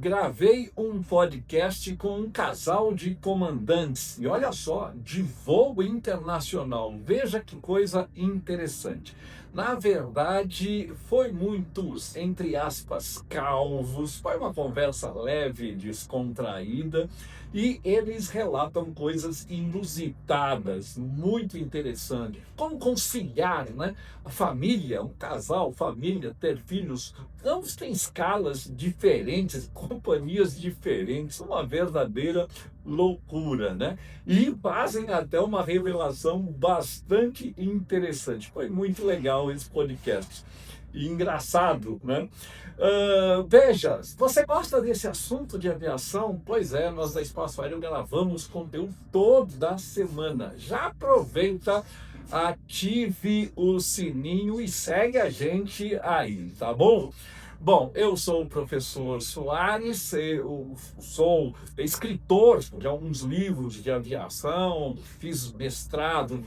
Gravei um podcast com um casal de comandantes, e olha só, de voo internacional. Veja que coisa interessante. Na verdade, foi muitos, entre aspas, calvos, foi uma conversa leve, descontraída, e eles relatam coisas inusitadas, muito interessantes. Como conciliar, né? A família, um casal, família, ter filhos. Ambos têm escalas diferentes, companhias diferentes, uma verdadeira loucura, né? E fazem até uma revelação bastante interessante. Foi muito legal esse podcast. E engraçado, né? Veja, você gosta desse assunto de aviação? Pois é, nós da Espaço Aéreo gravamos conteúdo toda semana. Já aproveita, ative o sininho e segue a gente aí, tá bom? Bom, eu sou o professor Soares, eu sou escritor de alguns livros de aviação, fiz mestrado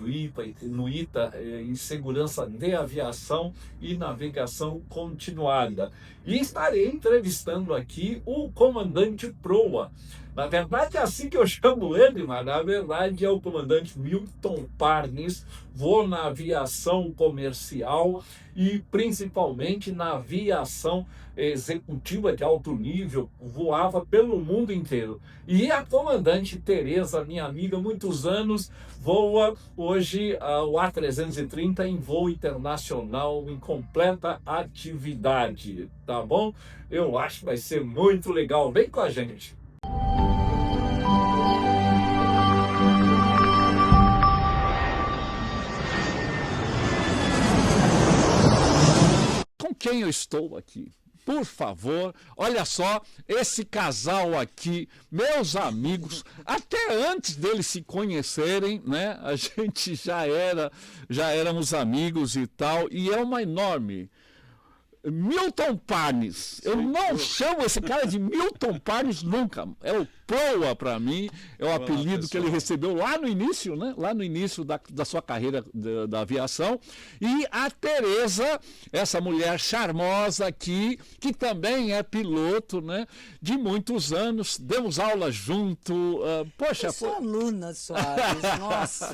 no ITA em segurança de aviação e navegação continuada. E estarei entrevistando aqui o comandante Proa. Na verdade é assim que eu chamo ele, mas na verdade é o comandante Milton Parnes. Vou na aviação comercial e principalmente na aviação executiva de alto nível, voava pelo mundo inteiro. E a comandante Tereza, minha amiga, muitos anos, voa hoje o A330 em voo internacional, em completa atividade, tá bom? Eu acho que vai ser muito legal. Vem com a gente. Com quem eu estou aqui? Por favor, olha só, esse casal aqui, meus amigos, até antes deles se conhecerem, né? A gente já éramos amigos e tal, e é uma enorme. Milton Parnes, eu não chamo esse cara de Milton Parnes nunca, é o Proa para mim, é o apelido que ele recebeu lá no início, né? Lá no início da sua carreira da aviação. E a Tereza, essa mulher charmosa aqui, que também é piloto, né? De muitos anos, demos aula junto. Poxa, eu sou aluna, Soares, nossa,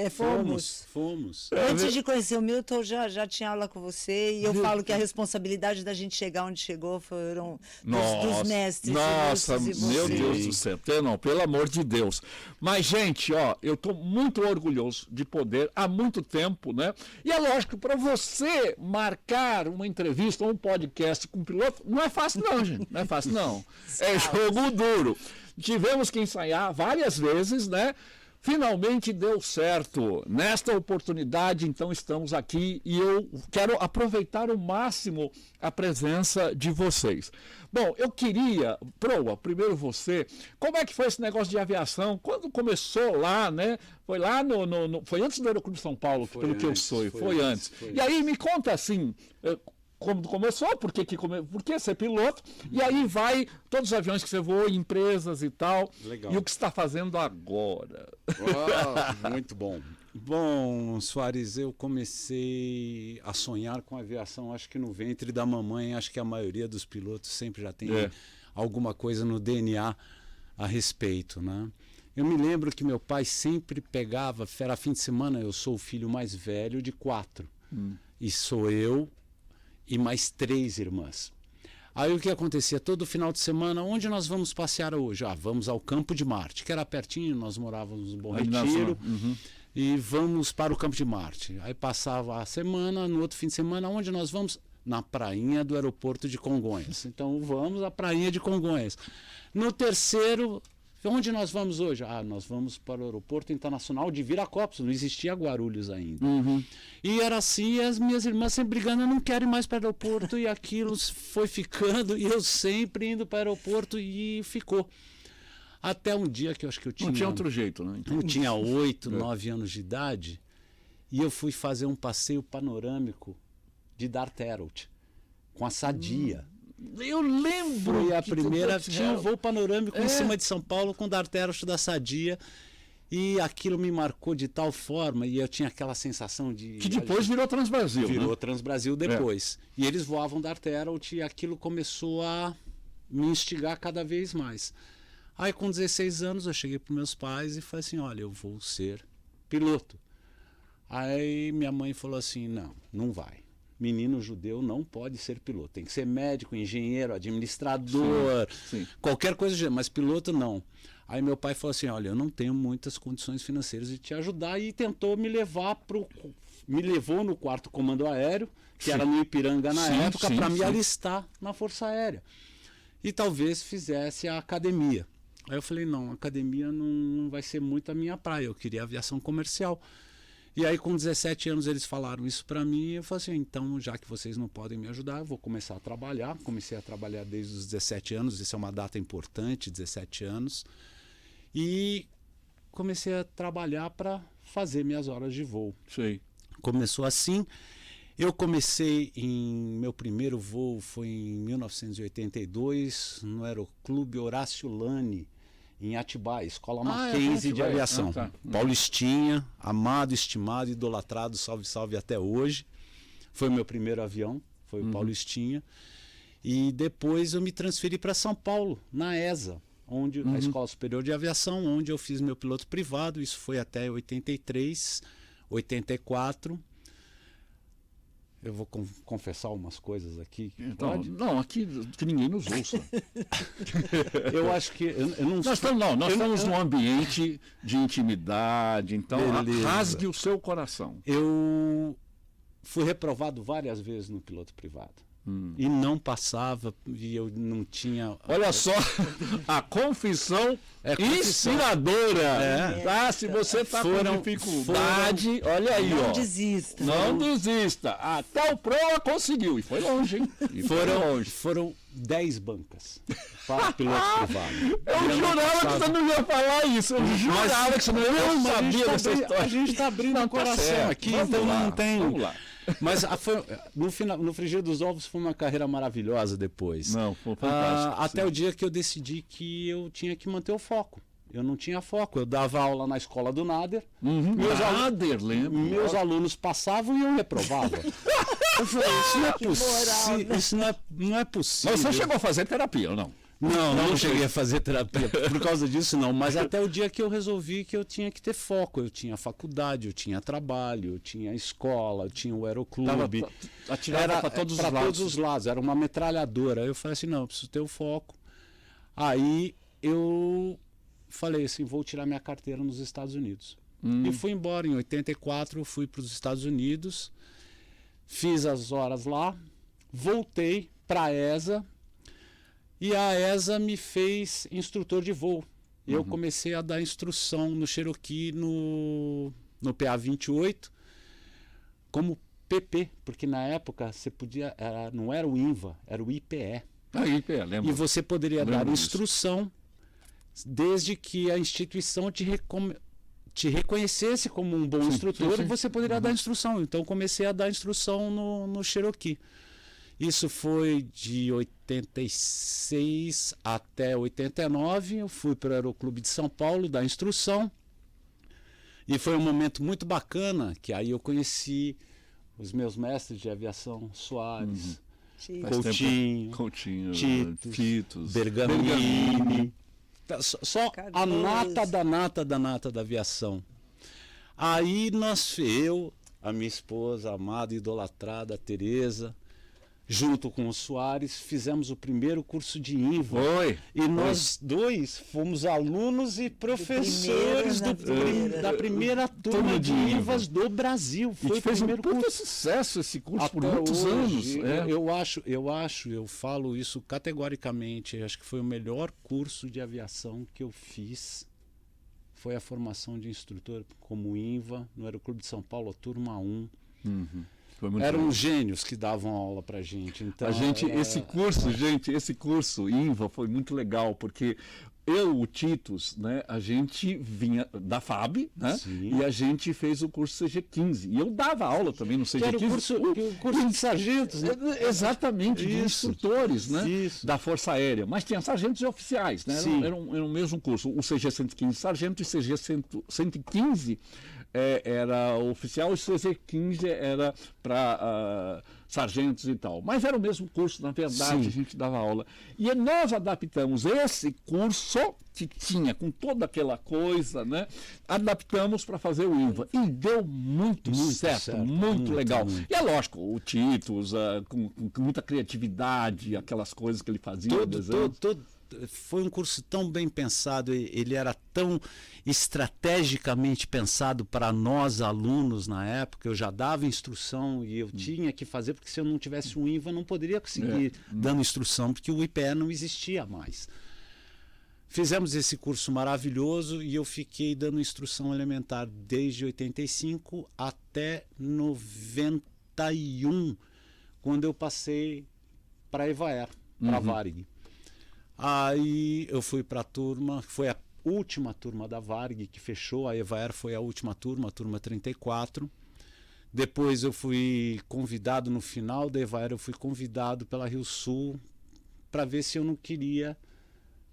fomos. Antes de conhecer o Milton, já tinha aula com você, e eu falo que a responsabilidade da gente chegar onde chegou foram dos mestres. Nossa, e meu Deus do céu, não, pelo amor de Deus. Mas, gente, ó, eu estou muito orgulhoso de poder, há muito tempo, né? E é lógico, para você marcar uma entrevista ou um podcast com um piloto, não é fácil não, gente, não é fácil não. É jogo duro. Tivemos que ensaiar várias vezes, né? Finalmente deu certo. Nesta oportunidade, então, estamos aqui e eu quero aproveitar ao máximo a presença de vocês. Bom, eu queria, Proa, primeiro você, como é que foi esse negócio de aviação? Quando começou lá, né? Foi lá foi antes do Aeroclube de São Paulo, pelo que eu sou, foi antes. E aí me conta assim, como começou, por que ser piloto, e aí vai todos os aviões que você voou, empresas e tal. Legal. E o que você está fazendo agora. Oh, muito bom. Bom, Soares, eu comecei a sonhar com aviação, acho que no ventre da mamãe, acho que a maioria dos pilotos sempre já tem alguma coisa no DNA a respeito, né? Eu me lembro que meu pai sempre pegava, era fim de semana, eu sou o filho mais velho de 4, e sou eu e mais 3 irmãs. Aí o que acontecia? Todo final de semana, onde nós vamos passear hoje? Vamos ao Campo de Marte, que era pertinho, nós morávamos no Bom Retiro, e vamos para o Campo de Marte. Aí passava a semana, no outro fim de semana, onde nós vamos? Na prainha do aeroporto de Congonhas. Então vamos à prainha de Congonhas. No terceiro, onde nós vamos hoje? Nós vamos para o aeroporto internacional de Viracopos, não existia Guarulhos ainda. E era assim, as minhas irmãs sempre brigando, eu não quero ir mais para o aeroporto, e aquilo foi ficando, e eu sempre indo para o aeroporto, e ficou. Até um dia que eu acho que eu tinha... Não tinha outro jeito, né? Eu tinha 8, 9 anos de idade, e eu fui fazer um passeio panorâmico de Dartmouth, com a Sadia. Eu lembro. Foi a primeira, tinha um voo panorâmico em cima de São Paulo com Dartmouth da Sadia. E aquilo me marcou de tal forma, e eu tinha aquela sensação de... Que depois virou Transbrasil. Virou Transbrasil depois. E eles voavam Dartmouth, e aquilo começou a me instigar cada vez mais. Aí com 16 anos eu cheguei para meus pais e falei assim, olha, eu vou ser piloto. Aí minha mãe falou assim, não vai. Menino judeu não pode ser piloto, tem que ser médico, engenheiro, administrador, sim. Qualquer coisa, mas piloto não. Aí meu pai falou assim, olha, eu não tenho muitas condições financeiras de te ajudar, e tentou me levou no 4º Comando Aéreo, que era no Ipiranga na época, para me alistar na Força Aérea. E talvez fizesse a academia. Aí eu falei, não, a academia não vai ser muito a minha praia, eu queria aviação comercial. E aí com 17 anos eles falaram isso para mim, e eu falei assim, então já que vocês não podem me ajudar, eu vou começar a trabalhar. Comecei a trabalhar desde os 17 anos, isso é uma data importante, 17 anos. E comecei a trabalhar para fazer minhas horas de voo. Sim. Começou assim. Eu comecei meu primeiro voo foi em 1982 no Aeroclube Horácio Lane, em Atibaia, Escola Mackenzie de Aviação. Tá. Paulistinha, amado, estimado, idolatrado, salve, salve até hoje. Foi o meu primeiro avião, foi o Paulistinha. E depois eu me transferi para São Paulo, na ESA, a Escola Superior de Aviação, onde eu fiz meu piloto privado. Isso foi até 83, 84. Eu vou confessar umas coisas aqui. Pode? Não, aqui que ninguém nos ouça. Eu acho que... Nós estamos num ambiente de intimidade, então rasgue o seu coração. Eu fui reprovado várias vezes no piloto privado. E não passava, e eu não tinha... Olha só, a confissão inspiradora. Tá? Se você está com dificuldade, olha aí. Não desista. Não desista. Até o Proa conseguiu. E foi longe, hein? Foram 10 bancas para piloto privado. Eu jurava que você não ia falar isso. Eu jurava que você não ia saber dessa história. A gente está abrindo o coração aqui, então não tem... Vamos lá. Mas no frigir dos ovos foi uma carreira maravilhosa depois. Não, foi fantástico. Até o dia que eu decidi que eu tinha que manter o foco. Eu não tinha foco. Eu dava aula na escola do Nader. Meus alunos passavam e eu reprovava. Eu falei, isso não é possível. Isso não é possível. Mas você chegou a fazer terapia ou não? Não cheguei a fazer terapia por causa disso, não. Mas até o dia que eu resolvi que eu tinha que ter foco. Eu tinha faculdade, eu tinha trabalho, eu tinha escola, eu tinha o aeroclube. Atirava para todos os lados. Era uma metralhadora. Aí eu falei assim, não, eu preciso ter o foco. Aí eu falei assim, vou tirar minha carteira nos Estados Unidos. E fui embora. Em 84 eu fui para os Estados Unidos, fiz as horas lá, voltei para a ESA. E a ESA me fez instrutor de voo. Eu comecei a dar instrução no Cherokee, no PA-28, como PP, porque na época você podia, não era o INVA, era o IPE. IPE, lembro. E você poderia dar instrução desde que a instituição te reconhecesse como um bom instrutor, e você poderia dar instrução. Então comecei a dar instrução no Cherokee. Isso foi de 86 até 89, eu fui para o Aeroclube de São Paulo dar instrução, e foi um momento muito bacana, que aí eu conheci os meus mestres de aviação, Soares, Coutinho, Titos, Bergamini, só a nata da aviação. Aí eu, a minha esposa, a amada, idolatrada, a Tereza, junto com o Soares, fizemos o primeiro curso de INVA. E nós dois fomos alunos e professores da primeira turma de INVAs do Brasil. Foi o primeiro curso. Sucesso esse curso até por muitos anos. Eu falo isso categoricamente. Acho que foi o melhor curso de aviação que eu fiz. Foi a formação de instrutor como INVA no Aeroclube de São Paulo, a turma 1. Eram gênios que davam aula pra gente. Então, esse curso INVA foi muito legal, porque o Titos, né, a gente vinha da FAB, né, e a gente fez o curso CG15. E eu dava aula também no CG15. Que era o curso de sargentos, né? Exatamente, de instrutores, né, da Força Aérea. Mas tinha sargentos e oficiais, né? Era o mesmo curso. O CG115 sargento e CG115 era oficial, e o CG15 era para sargentos e tal. Mas era o mesmo curso, na verdade, Sim. a gente dava aula. E nós adaptamos esse curso que tinha com toda aquela coisa, né? Adaptamos para fazer o INVA. E deu muito certo, muito legal. Muito. E é lógico, o Titus, com muita criatividade, aquelas coisas que ele fazia. Foi um curso tão bem pensado, ele era tão estrategicamente pensado para nós alunos na época. Eu já dava instrução e eu tinha que fazer, porque se eu não tivesse um INVA, eu não poderia conseguir dando instrução, porque o IPE não existia mais. Fizemos esse curso maravilhoso e eu fiquei dando instrução elementar desde 85 até 91, quando eu passei para a EVAER, para a Varig. Aí eu fui para a turma, foi a última turma da Varig que fechou, a EVAER foi a última turma, a turma 34. Depois eu fui convidado, no final da EVAER, eu fui convidado pela Rio Sul para ver se eu não queria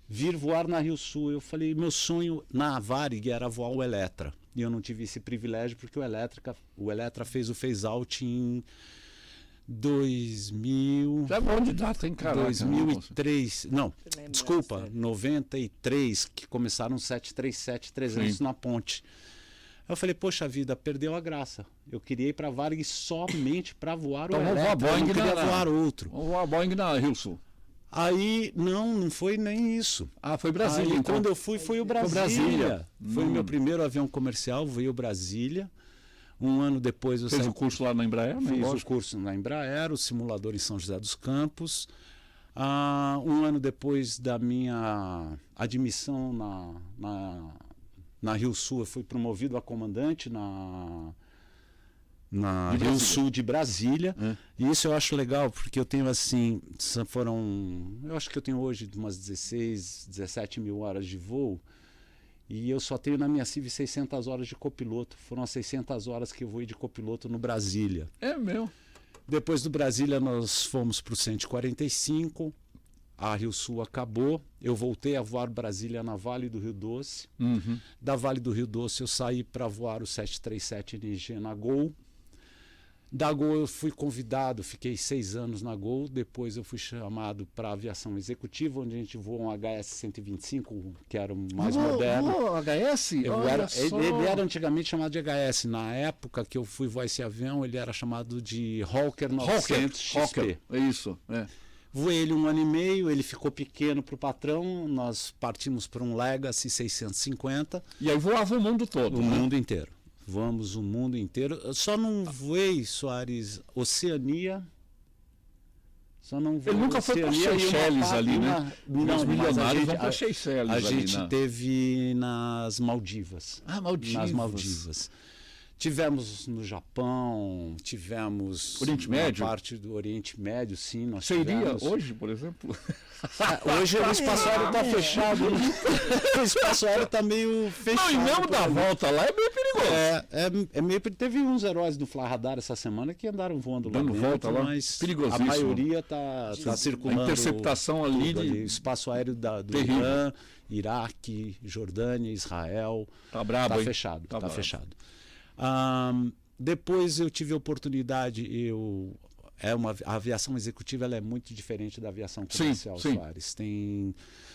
vir voar na Rio Sul. Eu falei, meu sonho na Varig era voar o Eletra. E eu não tive esse privilégio porque o Eletra fez o phase-out em 2000... Já é bom de data, hein, cara? 2003, não, desculpa, 93, que começaram 737-300 na ponte. Eu falei, poxa vida, perdeu a graça. Eu queria ir para a Varig somente para voar o Eletra, eu não queria voar outro. Vamos voar Boeing na Rio Sul. Aí, não foi nem isso. Ah, foi Brasília. Aí, então. quando eu fui, foi o Brasília. Foi o meu primeiro avião comercial, veio o Brasília. Um ano depois eu Fez o curso lá na Embraer? Fiz o curso na Embraer, o simulador em São José dos Campos. Um ano depois da minha admissão na Rio Sul, eu fui promovido a comandante na Rio Sul de Brasília. E isso eu acho legal, porque eu tenho assim, eu acho que eu tenho hoje umas 16, 17 mil horas de voo, e eu só tenho na minha CIV 600 horas de copiloto. Foram as 600 horas que eu voei de copiloto no Brasília. É meu. Depois do Brasília nós fomos para o 145, a Rio Sul acabou, eu voltei a voar Brasília na Vale do Rio Doce. Da Vale do Rio Doce eu saí para voar o 737NG na Gol. Da Gol eu fui convidado, fiquei 6 anos na Gol, depois eu fui chamado para a aviação executiva, onde a gente voou um HS-125, que era o mais moderno. HS? Ele era antigamente chamado de HS. Na época que eu fui voar esse avião, ele era chamado de Hawker 900 XP. Hawker, é isso. Voei ele 1 ano e meio, ele ficou pequeno para o patrão, nós partimos para um Legacy 650. E aí voava o mundo todo. O mundo inteiro. Vamos o mundo inteiro. Eu só não voei, Soares, Oceania. Só não voei. Ele nunca foi para Seychelles ali, né? Não, milionários vão para Seychelles. A gente teve nas Maldivas. Maldivas. Nas Maldivas. Tivemos no Japão, tivemos Oriente Médio? na parte do Oriente Médio, sim. Nós Você iria tivemos... hoje, por exemplo? Hoje o espaço aéreo está fechado. O espaço aéreo está meio fechado. Não, e mesmo da volta lá é meio perigoso. É meio... Teve uns heróis do Fly Radar essa semana que andaram voando lá dentro, volta lá, mas perigosíssimo. A maioria está circulando. A interceptação ali de espaço aéreo do Irã, Iraque, Jordânia, Israel. Tá brabo, tá fechado, tá fechado. Depois eu tive a oportunidade, a aviação executiva ela é muito diferente da aviação comercial, Soares.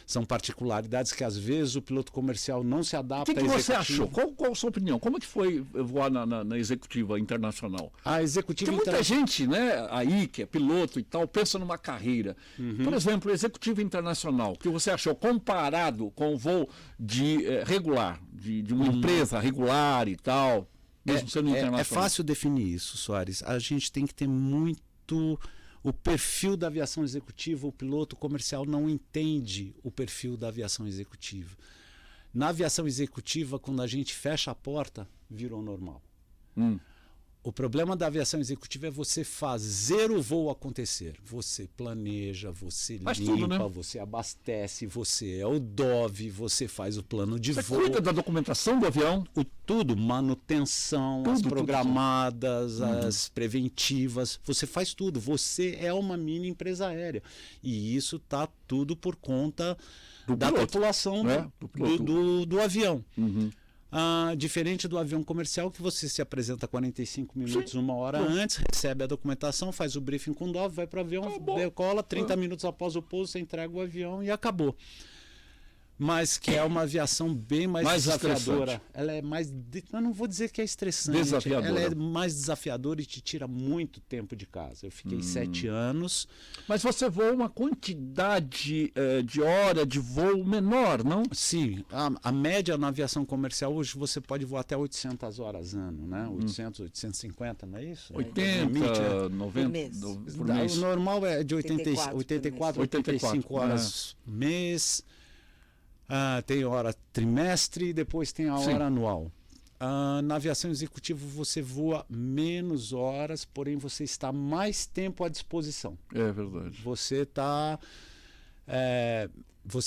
São particularidades que às vezes o piloto comercial não se adapta. O que você achou? Qual a sua opinião? Como é que foi voar na executiva internacional? A executiva Tem muita gente, né, aí que é piloto e tal, pensa numa carreira. Por exemplo, executiva internacional, o que você achou comparado com o voo regular, de uma empresa regular e tal? É fácil definir isso, Soares. A gente tem que ter muito o perfil da aviação executiva. O piloto comercial não entende o perfil da aviação executiva. Na aviação executiva, quando a gente fecha a porta, virou normal. O problema da aviação executiva é você fazer o voo acontecer. Você planeja, você limpa, tudo, né? você abastece, você é o DOV, você faz o plano de voo. Você cuida da documentação do avião? Tudo, manutenção, as programadas, as preventivas, você faz tudo. Você é uma mini empresa aérea. E isso está tudo por conta da tripulação do avião. Diferente do avião comercial, que você se apresenta 45 minutos, uma hora antes, recebe a documentação, faz o briefing com o DOV, vai para o avião, decola, 30 minutos após o pouso, você entrega o avião e acabou. Mas que é uma aviação bem mais desafiadora. Ela é mais... Eu não vou dizer que é estressante. Desafiadora. Ela é mais desafiadora e te tira muito tempo de casa. Eu fiquei 7 anos. Mas você voa uma quantidade de hora de voo menor, não? Sim. A média na aviação comercial hoje você pode voar até 800 horas ano, né? 800, 850, não é isso? 80, 90 por mês. O normal é de 84, 85 horas mês. Tem hora trimestre e depois tem a hora anual. Na aviação executiva você voa menos horas, porém você está mais tempo à disposição. É verdade. Você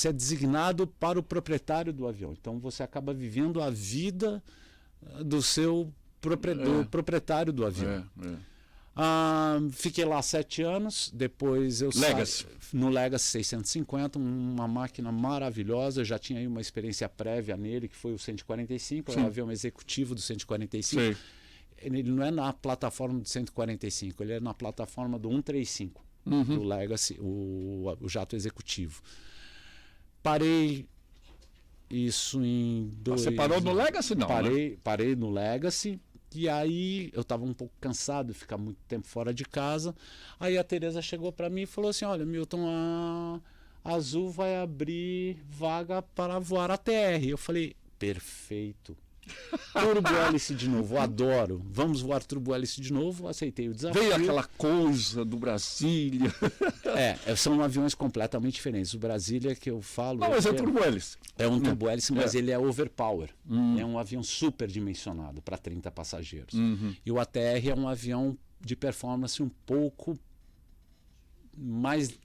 é designado para o proprietário do avião. Então você acaba vivendo a vida do seu proprietário do avião. Fiquei lá 7 anos, depois eu saí no Legacy 650, uma máquina maravilhosa. Eu já tinha aí uma experiência prévia nele, que foi o 145, era o avião executivo do 145. Sim. Ele não é na plataforma do 145, ele é na plataforma do 135, do Legacy, o jato executivo. Parei isso em Você parou no Legacy, não? Parei no Legacy. E aí eu estava um pouco cansado de ficar muito tempo fora de casa. Aí a Tereza chegou para mim e falou assim: olha, Milton, a Azul vai abrir vaga para voar a TR. Eu falei: perfeito. Turbo-hélice de novo, adoro. Vamos voar turbo-hélice de novo. Aceitei o desafio. Veio aquela coisa do Brasília. São aviões completamente diferentes. O Brasília que eu falo... Não, mas é turbo-hélice. É um turbo-hélice, mas ele é overpower. É um avião super dimensionado para 30 passageiros. E o ATR é um avião de performance um pouco mais...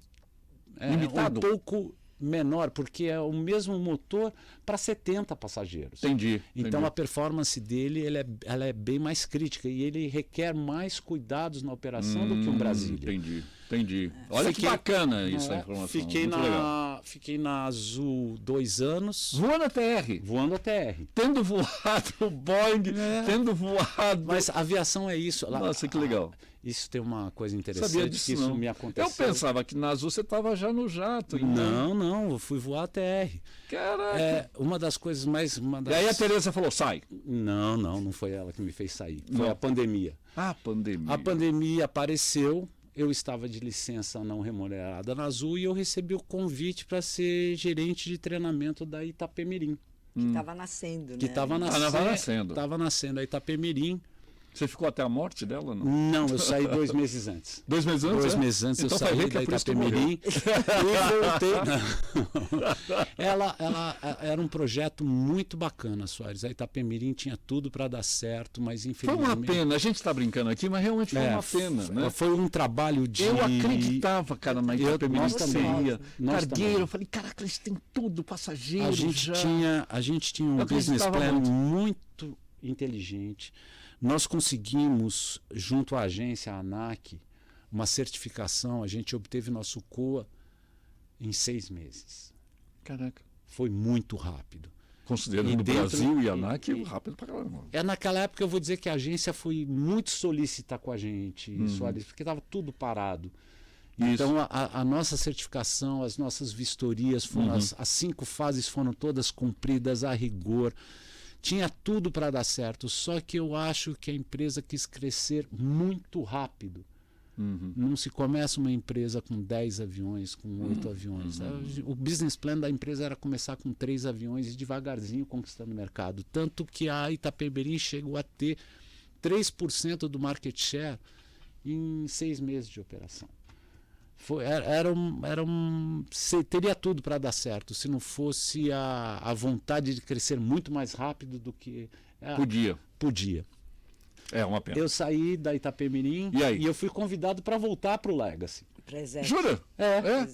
limitado. Um pouco menor, porque é o mesmo motor para 70 passageiros. Entendi. Então a performance dele ela é bem mais crítica e ele requer mais cuidados na operação do que um Brasília. Entendi. Olha que bacana isso, a informação. Fiquei na Azul 2 anos. Voando a TR. Tendo voado o Boeing, tendo voado... Mas a aviação é isso. Nossa, que legal. Isso tem uma coisa interessante. Sabia disso, que isso não. me aconteceu. Eu pensava que na Azul você estava já no jato. Então... Não, eu fui voar a TR. Caraca. Uma das coisas mais... E aí a Tereza falou, sai. Não foi ela que me fez sair. Foi a pandemia. A pandemia. A pandemia apareceu, eu estava de licença não remunerada na Azul e eu recebi o convite para ser gerente de treinamento da Itapemirim. Que estava nascendo, né? Que estava nascendo a Itapemirim. Você ficou até a morte dela, não? Não, eu saí 2 meses antes. 2 meses antes? 2 meses antes então, eu saí da Itapemirim e voltei. Ela era um projeto muito bacana, Soares. A Itapemirim tinha tudo para dar certo, mas infelizmente... Foi uma pena, a gente está brincando aqui, mas realmente foi uma pena, né? Foi um trabalho de... Eu acreditava, cara, na Itapemirim seria cargueiro. Eu falei, caraca, eles têm tudo, passageiro. A gente tinha um business plan muito inteligente. Nós conseguimos, junto à agência ANAC, uma certificação. A gente obteve nosso COA em 6 meses. Caraca. Foi muito rápido. Considerando o Brasil e a ANAC, rápido pra caramba. Naquela época eu vou dizer que a agência foi muito solícita com a gente, Soares, porque estava tudo parado. Isso. Então a nossa certificação, as nossas vistorias, as 5 fases foram todas cumpridas a rigor. Tinha tudo para dar certo, só que eu acho que a empresa quis crescer muito rápido. Não se começa uma empresa com 10 aviões, com 8 aviões. O business plan da empresa era começar com 3 aviões e devagarzinho conquistando o mercado. Tanto que a Itapemirim chegou a ter 3% do market share em 6 meses de operação. Teria tudo para dar certo, se não fosse a vontade de crescer muito mais rápido do que... Podia. É uma pena. Eu saí da Itapemirim e eu fui convidado para voltar para o Legacy. Jura?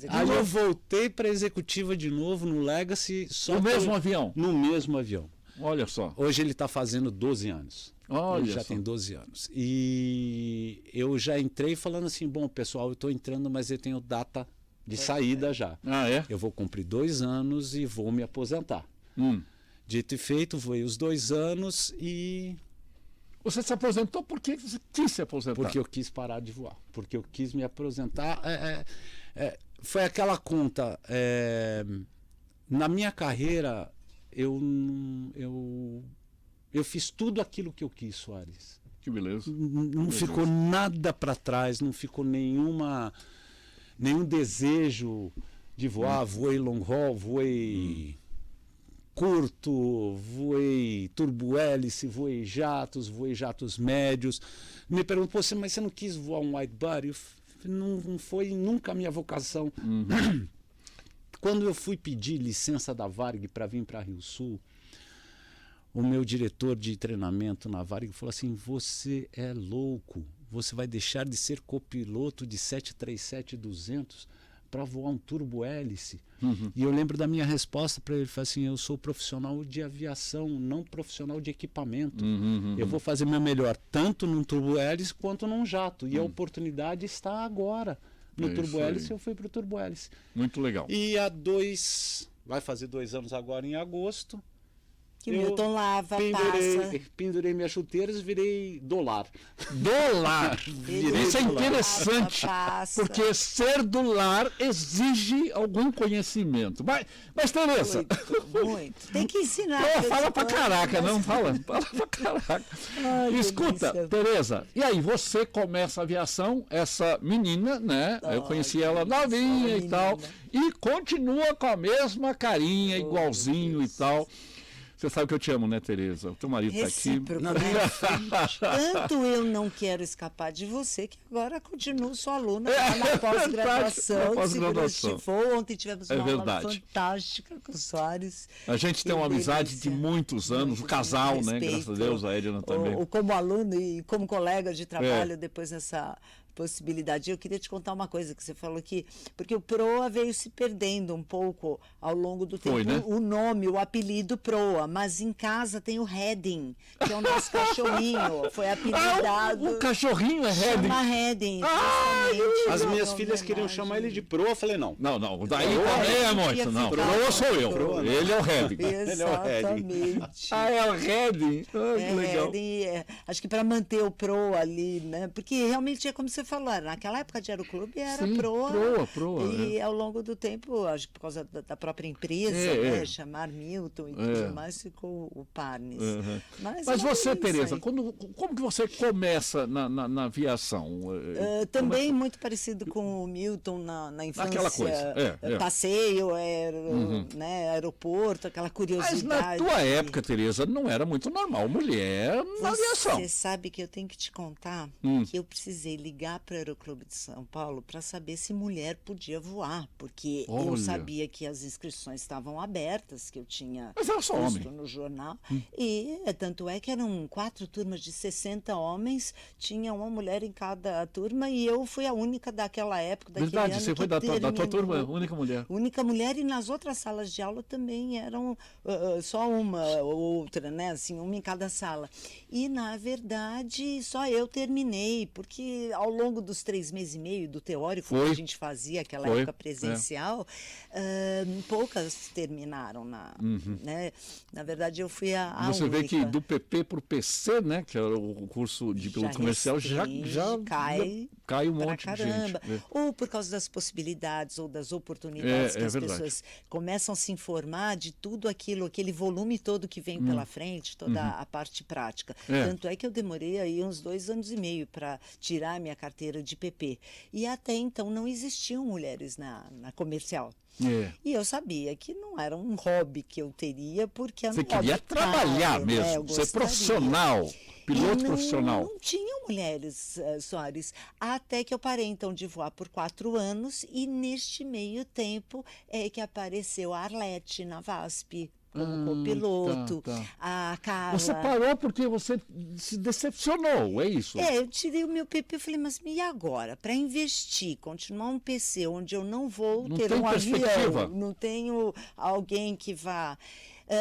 Aí eu voltei para a executiva de novo no Legacy. No mesmo avião? No mesmo avião. Olha só. Hoje ele está fazendo 12 anos. Ele já tem 12 anos. E eu já entrei falando assim, bom, pessoal, eu estou entrando, mas eu tenho data de saída já. Ah, é? Eu vou cumprir 2 anos e vou me aposentar. Dito e feito, voei os 2 anos e... Você se aposentou por que você quis se aposentar? Porque eu quis parar de voar, porque eu quis me aposentar. Foi aquela conta. Na minha carreira, eu fiz tudo aquilo que eu quis, Soares. Que beleza. Não ficou nada para trás, não ficou nenhum desejo de voar. Voei long haul, voei curto, voei turbo-hélice, voei jatos médios. Me perguntam, mas você não quis voar um wide body? Não foi nunca a minha vocação. Quando eu fui pedir licença da Varig para vir para Rio Sul, o meu diretor de treinamento na Varig falou assim, você é louco, você vai deixar de ser copiloto de 737-200 para voar um turbo-hélice. E eu lembro da minha resposta para ele, falei assim, eu sou profissional de aviação, não profissional de equipamento. Eu vou fazer meu melhor, tanto num turbo-hélice quanto num jato. E a oportunidade está agora. No turbo-hélice, eu fui para o turbo-hélice. Muito legal. E vai fazer 2 anos agora em agosto. Que Milton lava, pendurei minhas chuteiras e virei dólar. Isso é interessante, porque ser do lar exige algum conhecimento. Mas Tereza... Muito. Tem que ensinar. Fala pra caraca, não fala pra caraca. Escuta, Tereza, e aí você começa a aviação, essa menina, né? Eu conheci ela novinha e tal, e continua com a mesma carinha, igualzinho e tal. Você sabe que eu te amo, né, Tereza? O teu marido está aqui. Tanto eu não quero escapar de você, que agora continuo sua aluna na pós-graduação. Ontem tivemos uma aula fantástica com o Soares. A gente tem uma amizade de muitos anos, o casal, né? Graças a Deus, a Edna também. Como aluno e como colega de trabalho, depois dessa possibilidade. Eu queria te contar uma coisa que você falou aqui, porque o Proa veio se perdendo um pouco ao longo do tempo. Né? O nome, o apelido Proa, mas em casa tem o Redding, que é o nosso cachorrinho. Foi apelidado. O cachorrinho é Redding. Chama Redding. As minhas filhas queriam chamar ele de Proa, eu falei não. Não, daí também é muito. Não, Proa sou eu. Proa, ele é o Redding. Exatamente. É o Redding. Que legal. Redding, acho que para manter o Proa ali, né? Porque realmente é como você falou, naquela época de Aeroclube era Proa. E ao longo do tempo, acho que por causa da própria empresa, né, chamar Milton e tudo mais, ficou o Parnes. Mas você, Tereza, como que você começa na aviação? Também muito parecido com o Milton na infância. Aquela coisa. Passeio, né, aeroporto, aquela curiosidade. Mas na tua época, Tereza, não era muito normal mulher na aviação. Você sabe que eu tenho que te contar que eu precisei ligar para o Aeroclube de São Paulo para saber se mulher podia voar, porque eu sabia que as inscrições estavam abertas, que eu tinha visto no jornal, e tanto é que eram 4 turmas de 60 homens, tinha uma mulher em cada turma, e eu fui a única daquela época, daquele Verdade, ano você foi da tua turma, única mulher. Única mulher, e nas outras salas de aula também eram só uma ou outra, né, assim, uma em cada sala. E, na verdade, só eu terminei, porque ao longo dos 3 meses e meio do teórico que a gente fazia, aquela época presencial, poucas terminaram. Né? Na verdade, eu fui a Você única. vê que do PP para o PC, né, que era o curso de piloto comercial, já cai um monte de gente. Ou por causa das possibilidades ou das oportunidades que as pessoas começam a se informar de tudo aquilo, aquele volume todo que vem pela frente, toda a parte prática. Tanto é que eu demorei aí uns 2 anos e meio para tirar a minha carteira de PP. E até então não existiam mulheres na comercial. E eu sabia que não era um hobby que eu teria, porque você queria trabalhar mesmo, ser profissional, piloto profissional. Não tinham mulheres, Soares, até que eu parei então de voar por 4 anos, e neste meio tempo é que apareceu a Arlete na VASP como copiloto, a Carla. Você parou porque você se decepcionou, é isso? Eu tirei o meu PP e falei, mas e agora? Para investir, continuar um PC onde eu não vou ter um avião, não tenho alguém que vá...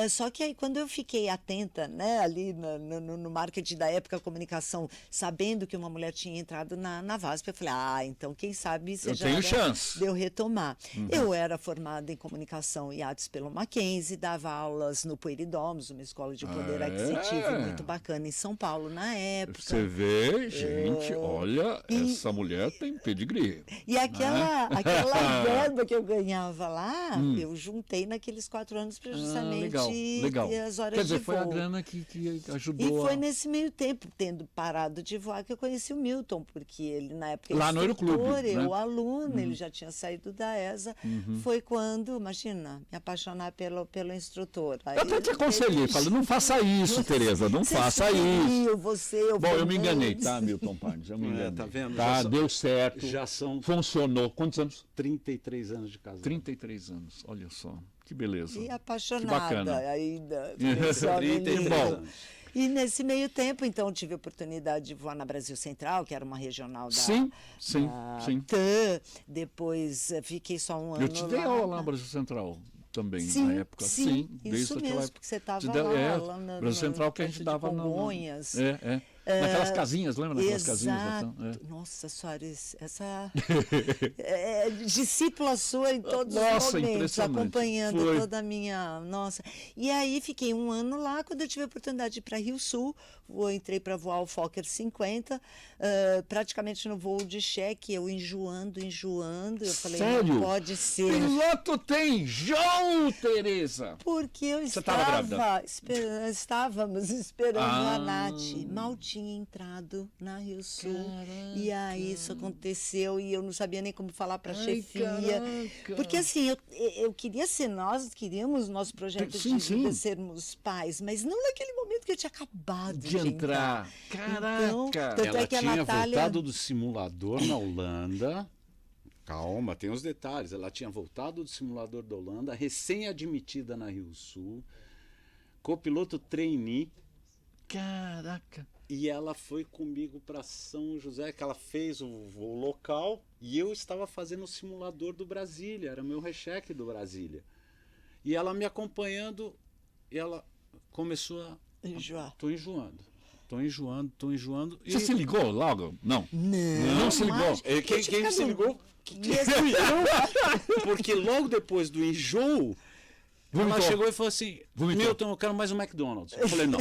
Só que aí quando eu fiquei atenta, né, ali no marketing da época, comunicação, sabendo que uma mulher tinha entrado na VASP, eu falei, então quem sabe seja tenho chance de eu retomar. Eu era formada em comunicação e artes pelo Mackenzie, dava aulas no Pueridomus, uma escola de poder aquisitivo muito bacana em São Paulo na época. Você vê, gente, olha, essa mulher tem pedigree. E aquela verba que eu ganhava lá, eu juntei naqueles 4 anos para justamente legal. ter as horas Quer dizer, de foi voo. a grana que ajudou. E foi nesse meio tempo, tendo parado de voar, que eu conheci o Milton, porque ele, na época, lá no Aeroclube, eu aluna, ele já tinha saído da ESA. Foi quando, imagina, me apaixonar pelo instrutor. Aí eu até te aconselhei, falei, não faça isso, Tereza, não faça isso. Bom, eu me enganei, tá, Milton Parnes? Eu me enganei. Tá vendo? Tá, deu certo. Já são funcionou. Quantos anos? 33 anos de casado. 33 anos, olha só. Que beleza. E apaixonada que bacana. ainda. 33 anos. E nesse meio tempo, então, tive a oportunidade de voar na Brasil Central, que era uma regional da sim. TAM. Depois fiquei só um ano. Eu te dei aula lá na Brasil Central também, na época. Sim, desde isso aquela mesmo, época. porque você estava lá na Brasil Central, que a gente dava na Congonhas. Naquelas casinhas, lembra daquelas casinhas? Nossa, Soares, essa discípula sua em todos os momentos, acompanhando toda a minha... Nossa. E aí fiquei um ano lá, quando eu tive a oportunidade de ir para Rio Sul, eu entrei para voar o Fokker 50, praticamente no voo de cheque, eu enjoando, eu falei, sério? Não pode ser. Piloto tem enjoo, Tereza! Porque eu estávamos esperando a Nath, mal tinha entrado na Rio Sul. Caraca. E aí isso aconteceu e eu não sabia nem como falar para a chefia. Caraca. Porque assim, eu queria ser, nós queríamos nosso projeto de vida sermos pais, mas não naquele momento que eu tinha acabado de entrar. Caraca! Então, tanto ela que tinha a Natália... voltado do simulador na Holanda. Calma, tem os detalhes. Ela tinha voltado do simulador da Holanda, recém-admitida na Rio Sul, copiloto trainee. Caraca! E ela foi comigo para São José, que ela fez o voo local, e eu estava fazendo o simulador do Brasília, era meu recheque do Brasília. E ela me acompanhando, e ela começou a... enjoar. Tô enjoando. Você se ligou logo? Não. Não se ligou. Mas, Quem se ligou? Fui eu. Porque logo depois do enjoo, ela chegou e falou assim, Milton, eu quero mais um McDonald's. Eu falei, não.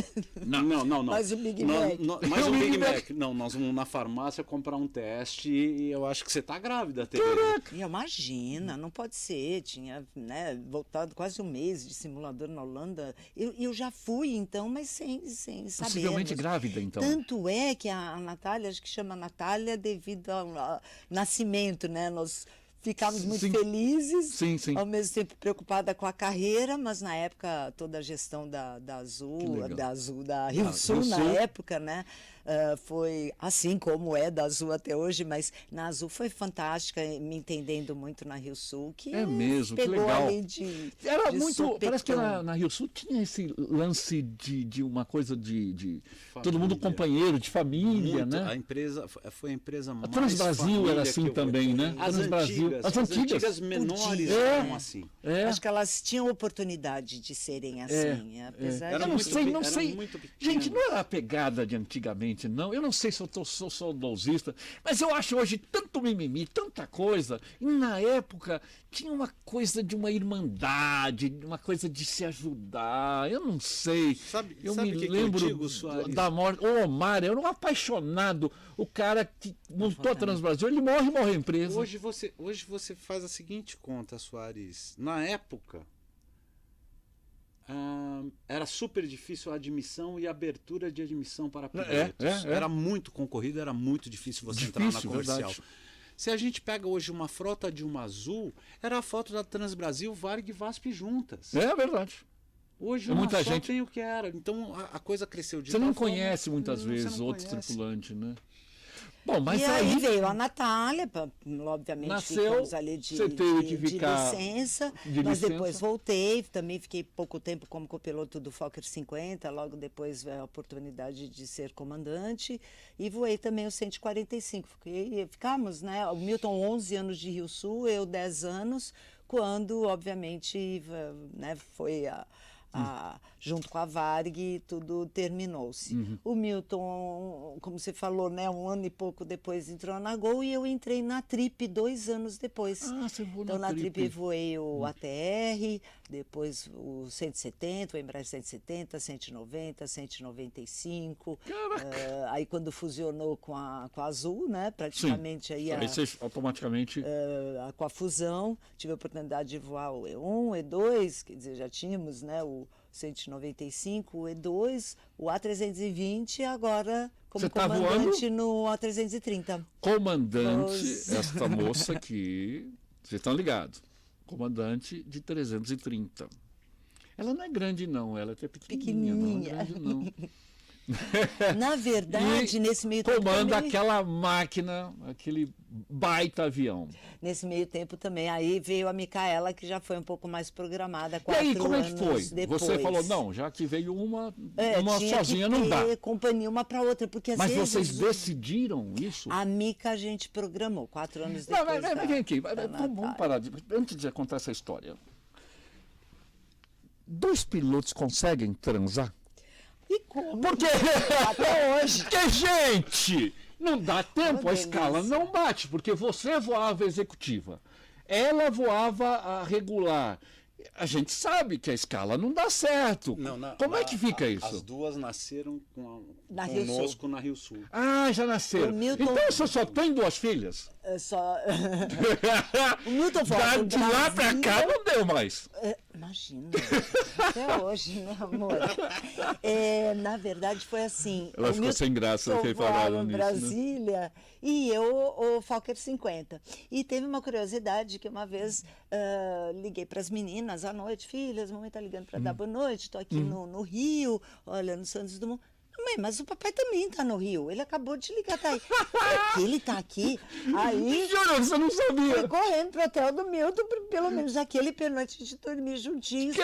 Mais um Big Mac. Mais um Big Mac. Não, nós vamos na farmácia comprar um teste e eu acho que você tá grávida, Tereza. Imagina, não pode ser. Tinha voltado quase um mês de simulador na Holanda. Eu já fui, então, mas sem saber. Possivelmente grávida, então. Tanto é que a Natália, acho que chama Natália devido ao nascimento, né? Nós ficávamos muito felizes, ao mesmo tempo preocupada com a carreira, mas na época toda a gestão da Rio Sul, na época, né? Foi assim como é da Azul até hoje, mas na Azul foi fantástica, me entendendo muito na Rio Sul, que mesmo, pegou que legal. Ali de muito, sopetão. parece que na Rio Sul tinha esse lance de uma coisa de todo mundo companheiro, de família, muito, né? A empresa foi a empresa mais... A Transbrasil era assim também, né? As antigas menores eram assim. Acho que elas tinham oportunidade de serem assim, apesar de... Não sei. Gente, não era a pegada de antigamente, não. Eu não sei se eu sou saudosista, mas eu acho hoje tanto mimimi, tanta coisa. E na época tinha uma coisa de uma irmandade, uma coisa de se ajudar. Eu não sei. Eu me lembro da morte. O Omar era um apaixonado. O cara que montou a Transbrasil, ele morre em preso. Hoje você faz a seguinte conta, Soares. Na época, era super difícil a admissão e a abertura de admissão para pilotos. Era muito concorrido, era muito difícil você entrar na comercial. Verdade. Se a gente pega hoje uma frota de uma Azul, era a foto da Transbrasil, Varig e VASP juntas. É verdade. Hoje muita gente tem o que era. Então a coisa cresceu de Você não conhece muitas vezes outros tripulantes, né? Bom, mas e aí veio a Natália, obviamente ficamos ali de licença, mas depois voltei, também fiquei pouco tempo como copiloto do Fokker 50, logo depois veio a oportunidade de ser comandante e voei também o 145, ficamos, né, o Milton 11 anos de Rio Sul, eu 10 anos, quando obviamente, né, foi junto com a Varig, tudo terminou-se. O Milton, como você falou, né, 1 ano e pouco depois entrou na Gol e eu entrei na Trip 2 anos depois. Você voou então na Trip voei o ATR, depois o 170, o Embraer 170, 190, 195. Aí quando fusionou com a Azul, né, praticamente aí vocês automaticamente com a fusão, tive a oportunidade de voar o E1, o E2, quer dizer, já tínhamos, né, o 195, o E2, o A320 e agora como comandante no A330. Comandante, esta moça aqui, vocês estão ligados, comandante de 330. Ela não é grande não, ela é até pequenininha. Não é grande não. Na verdade, nesse meio tempo comanda também, aquela máquina, aquele baita avião. Nesse meio tempo também, aí veio a Micaela, que já foi um pouco mais programada, 4 anos depois. E aí, como é que foi? Depois. Você falou, não, já que veio uma sozinha não dá. Companhia uma para outra, porque às Mas vezes... vocês decidiram isso? A Mica a gente programou, 4 anos depois. Não, vem aqui, vamos parar, antes de contar essa história. 2 pilotos conseguem transar? E como? Porque até hoje. Porque, gente, não dá tempo, a escala não bate, porque você voava executiva, ela voava a regular. A gente sabe que a escala não dá certo. Como é que fica isso? As duas nasceram conosco na Rio Sul. Ah, já nasceram. Milton... Então você só tem 2 filhas? Só... o Milton de lá pra cá não deu mais. Imagina, até hoje, né, amor? Na verdade foi assim. Ela ficou sem graça, eu fiquei falando nisso. Brasília, né? E eu o Fokker 50. E teve uma curiosidade que uma vez liguei para as meninas à noite, filhas, mamãe tá ligando para dar boa noite, estou aqui no Rio, olha, no Santos Dumont. Mãe, mas o papai também tá no Rio. Ele acabou de ligar, tá aí. Ele tá aqui. Aí. Juro, você não sabia. Foi correndo pro hotel do Milton, pelo menos aquele pernoite de dormir juntinhos.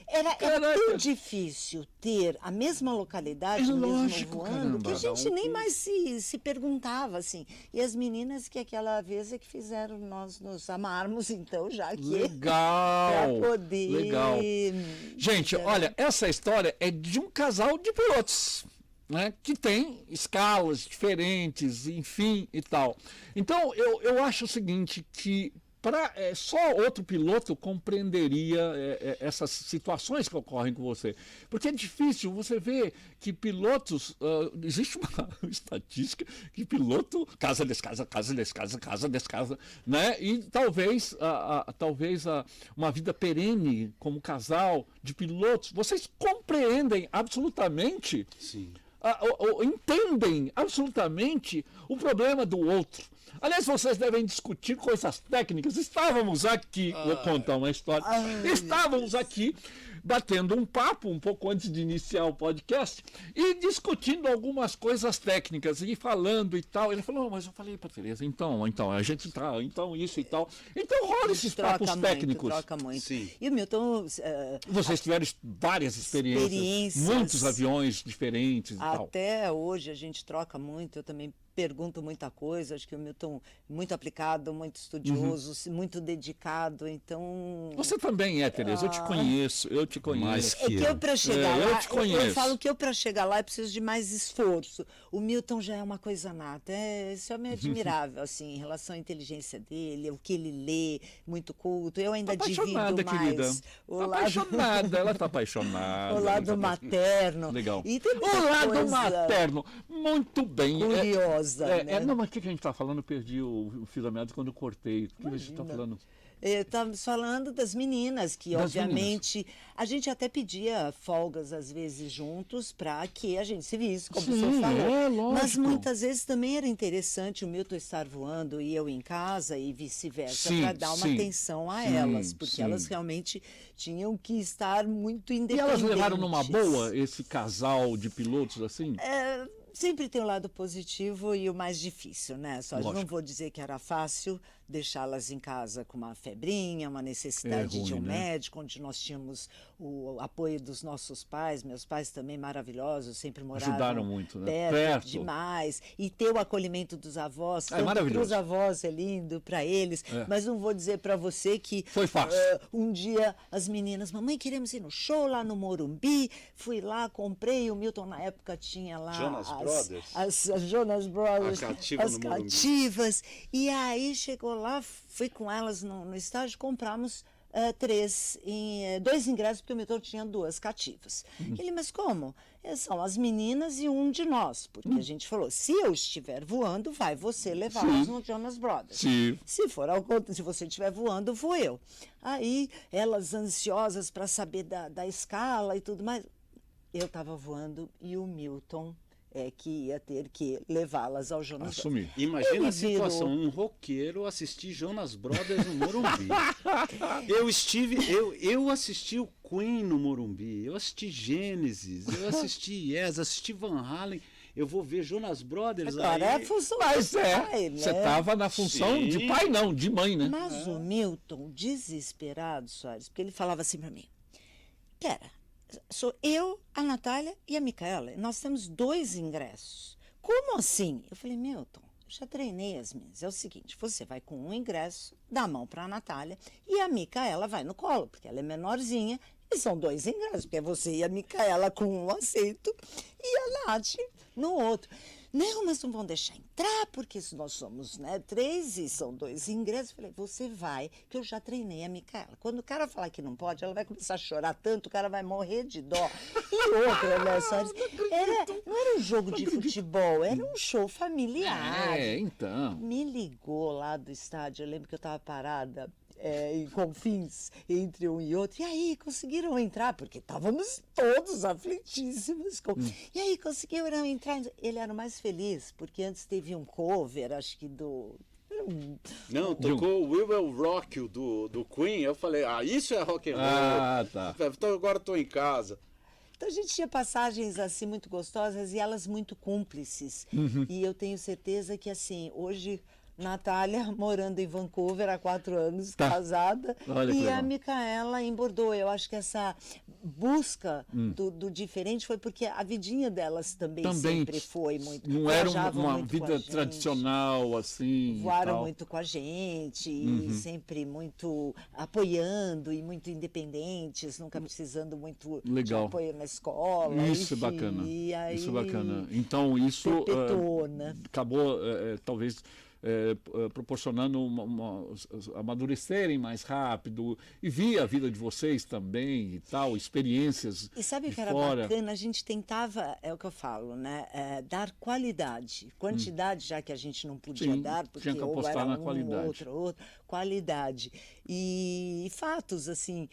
Era tão difícil ter a mesma localidade, mesmo voando, que a gente nem mais se perguntava, assim. E as meninas que aquela vez é que fizeram nós nos amarmos, então, já que. Legal! Pra poder. Legal. Gente, olha, essa história é de um casal de pilotos. Né, que tem escalas diferentes, enfim e tal. Então, eu acho o seguinte, que só outro piloto compreenderia essas situações que ocorrem com você. Porque é difícil você ver que pilotos... existe uma estatística que piloto casa, descasa, né? E talvez uma vida perene como casal de pilotos, vocês compreendem absolutamente... Sim. Entendem absolutamente o problema do outro. Aliás, vocês devem discutir coisas técnicas. Estávamos aqui, vou contar uma história. Estávamos aqui batendo um papo um pouco antes de iniciar o podcast e discutindo algumas coisas técnicas e falando e tal. Ele falou, mas eu falei para Tereza, então, a gente tá, então isso e tal. Então rola esses papos técnicos. Troca muito. Sim. E o Milton... Vocês tiveram várias experiências, muitos aviões diferentes e tal. Até hoje a gente troca muito, eu também pergunto muita coisa, acho que o Milton muito aplicado, muito estudioso, muito dedicado, então... Você também é, Tereza, eu te conheço. Mais que eu para chegar lá, eu te conheço. Eu falo que eu para chegar lá eu preciso de mais esforço. O Milton já é uma coisa nata, esse homem é admirável, assim, em relação à inteligência dele, o que ele lê, muito culto, eu ainda divido mais... Querida. Apaixonada, ela está apaixonada. O lado materno. Legal. E tem o lado materno, muito bem. Curiosa. Né? Não, mas o que a gente está falando? Eu perdi o fio da meada quando eu cortei. O que a gente está falando? Estamos falando das meninas, que obviamente a gente até pedia folgas às vezes juntos para que a gente se visse, como o senhor falou. Mas muitas vezes também era interessante o Milton estar voando e eu em casa e vice-versa, para dar uma atenção a elas, porque elas realmente tinham que estar muito independentes. E elas levaram numa boa esse casal de pilotos assim? Sempre tem o lado positivo e o mais difícil, né? Só não vou dizer que era fácil deixá-las em casa com uma febrinha, uma necessidade de um médico, onde nós tínhamos o apoio dos nossos pais, meus pais também maravilhosos, sempre moraram ajudaram muito, né? perto demais, e ter o acolhimento dos avós, tanto para os avós é lindo, para eles, mas não vou dizer para você que foi fácil. Um dia as meninas, mamãe, queremos ir no show lá no Morumbi, fui lá, comprei, o Milton na época tinha lá as Jonas Brothers, as cativas, e aí chegou lá, fui com elas no estádio, compramos 2 ingressos, porque o Milton tinha 2 cativas. Ele, mas como? São as meninas e um de nós, porque a gente falou, se eu estiver voando, vai você levá-las no Jonas Brothers. Sim. Se for ao contrário, se você estiver voando, vou eu. Aí, elas ansiosas para saber da escala e tudo mais, eu estava voando e o Milton que ia ter que levá-las ao Jonas Brothers. Imagina a situação, um roqueiro assistir Jonas Brothers no Morumbi. Eu assisti o Queen no Morumbi, eu assisti Gênesis, eu assisti Yes, assisti Van Halen. Eu vou ver Jonas Brothers. Agora é a função do pai, né? Você estava na função de pai, não, de mãe, né? Mas o Milton, desesperado, Soares, porque ele falava assim para mim, pera, sou eu, a Natália e a Micaela. Nós temos 2 ingressos. Como assim? Eu falei, Milton, eu já treinei as minhas. É o seguinte, você vai com um ingresso, dá a mão para a Natália e a Micaela vai no colo, porque ela é menorzinha e são 2 ingressos, porque é você e a Micaela com um assento e a Nath no outro. Não, mas não vão deixar entrar, porque nós somos 3 e são 2 ingressos. Eu falei, você vai, que eu já treinei a Micaela. Quando o cara falar que não pode, ela vai começar a chorar tanto, o cara vai morrer de dó. E outra, né, Soares? Não era um jogo de futebol, era um show familiar. Então. Me ligou lá do estádio, eu lembro que eu estava parada em Confins, entre um e outro. E aí, conseguiram entrar? Porque estávamos todos aflitíssimos. E aí, conseguiram entrar? Ele era o mais feliz, porque antes teve um cover, acho que do... Não, tocou We Will Rock You do Queen. Eu falei, isso é rock and roll. Tá. Então agora estou em casa. Então a gente tinha passagens assim muito gostosas e elas muito cúmplices. E eu tenho certeza que assim, hoje... Natália, morando em Vancouver há 4 anos, casada, e a Micaela em Bordeaux. Eu acho que essa busca do diferente foi porque a vidinha delas também sempre foi muito... Não era uma vida tradicional, assim... Voaram muito com a gente, e sempre muito apoiando, e muito independentes, nunca precisando muito de apoio na escola. Isso é bacana. Aí, isso é bacana. Então, isso acabou, talvez... proporcionando amadurecerem mais rápido e via a vida de vocês também e tal, experiências. E sabe o que era bacana? A gente tentava, é o que eu falo, né? Dar qualidade. Quantidade, já que a gente não podia dar, porque tinha que apostar era na qualidade. Outro, qualidade. E fatos, assim,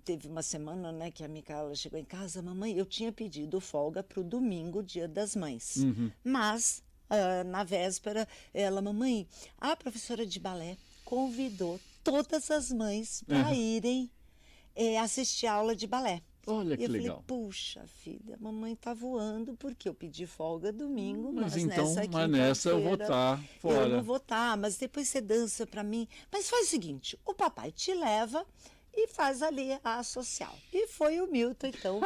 teve uma semana, né, que a Micaela chegou em casa, mamãe, eu tinha pedido folga para o domingo, Dia das Mães. Mas na véspera, mamãe, a professora de balé convidou todas as mães para irem assistir a aula de balé. Olha que legal. E eu falei, puxa, filha, mamãe tá voando porque eu pedi folga domingo, mas então, nessa eu vou estar fora. Eu não vou estar, mas depois você dança para mim. Mas faz o seguinte, o papai te leva e faz ali a social. E foi o Milton, então,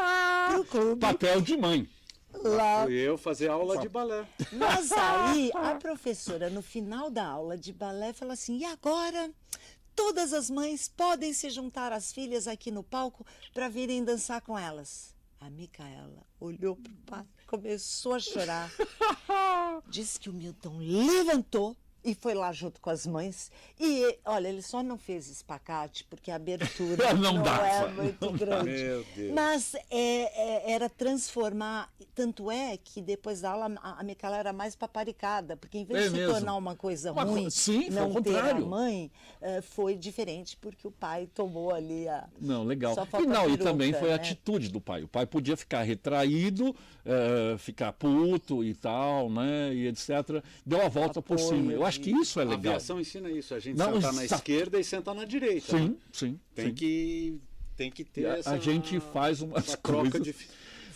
pro clube. Papel de mãe. Lá fui eu fazer aula de balé. Mas aí a professora, no final da aula de balé, falou assim, e agora todas as mães podem se juntar às filhas aqui no palco para virem dançar com elas. A Micaela olhou para o pai, começou a chorar. Disse que o Milton levantou e foi lá junto com as mães. E, olha, ele só não fez espacate, porque a abertura não é muito grande. Meu Deus. Mas era transformar. Tanto é que depois da aula a Micaela era mais paparicada, porque em vez de se tornar uma coisa ruim, não ter a mãe, foi diferente, porque o pai tomou ali a... Não, legal. E também foi a atitude do pai. O pai podia ficar retraído, ficar puto e tal, né, e etc. Deu a volta por cima. Eu acho que isso é legal. A aviação ensina isso, a gente sentar na esquerda e sentar na direita. Sim. Tem que ter essa... A gente faz umas troca de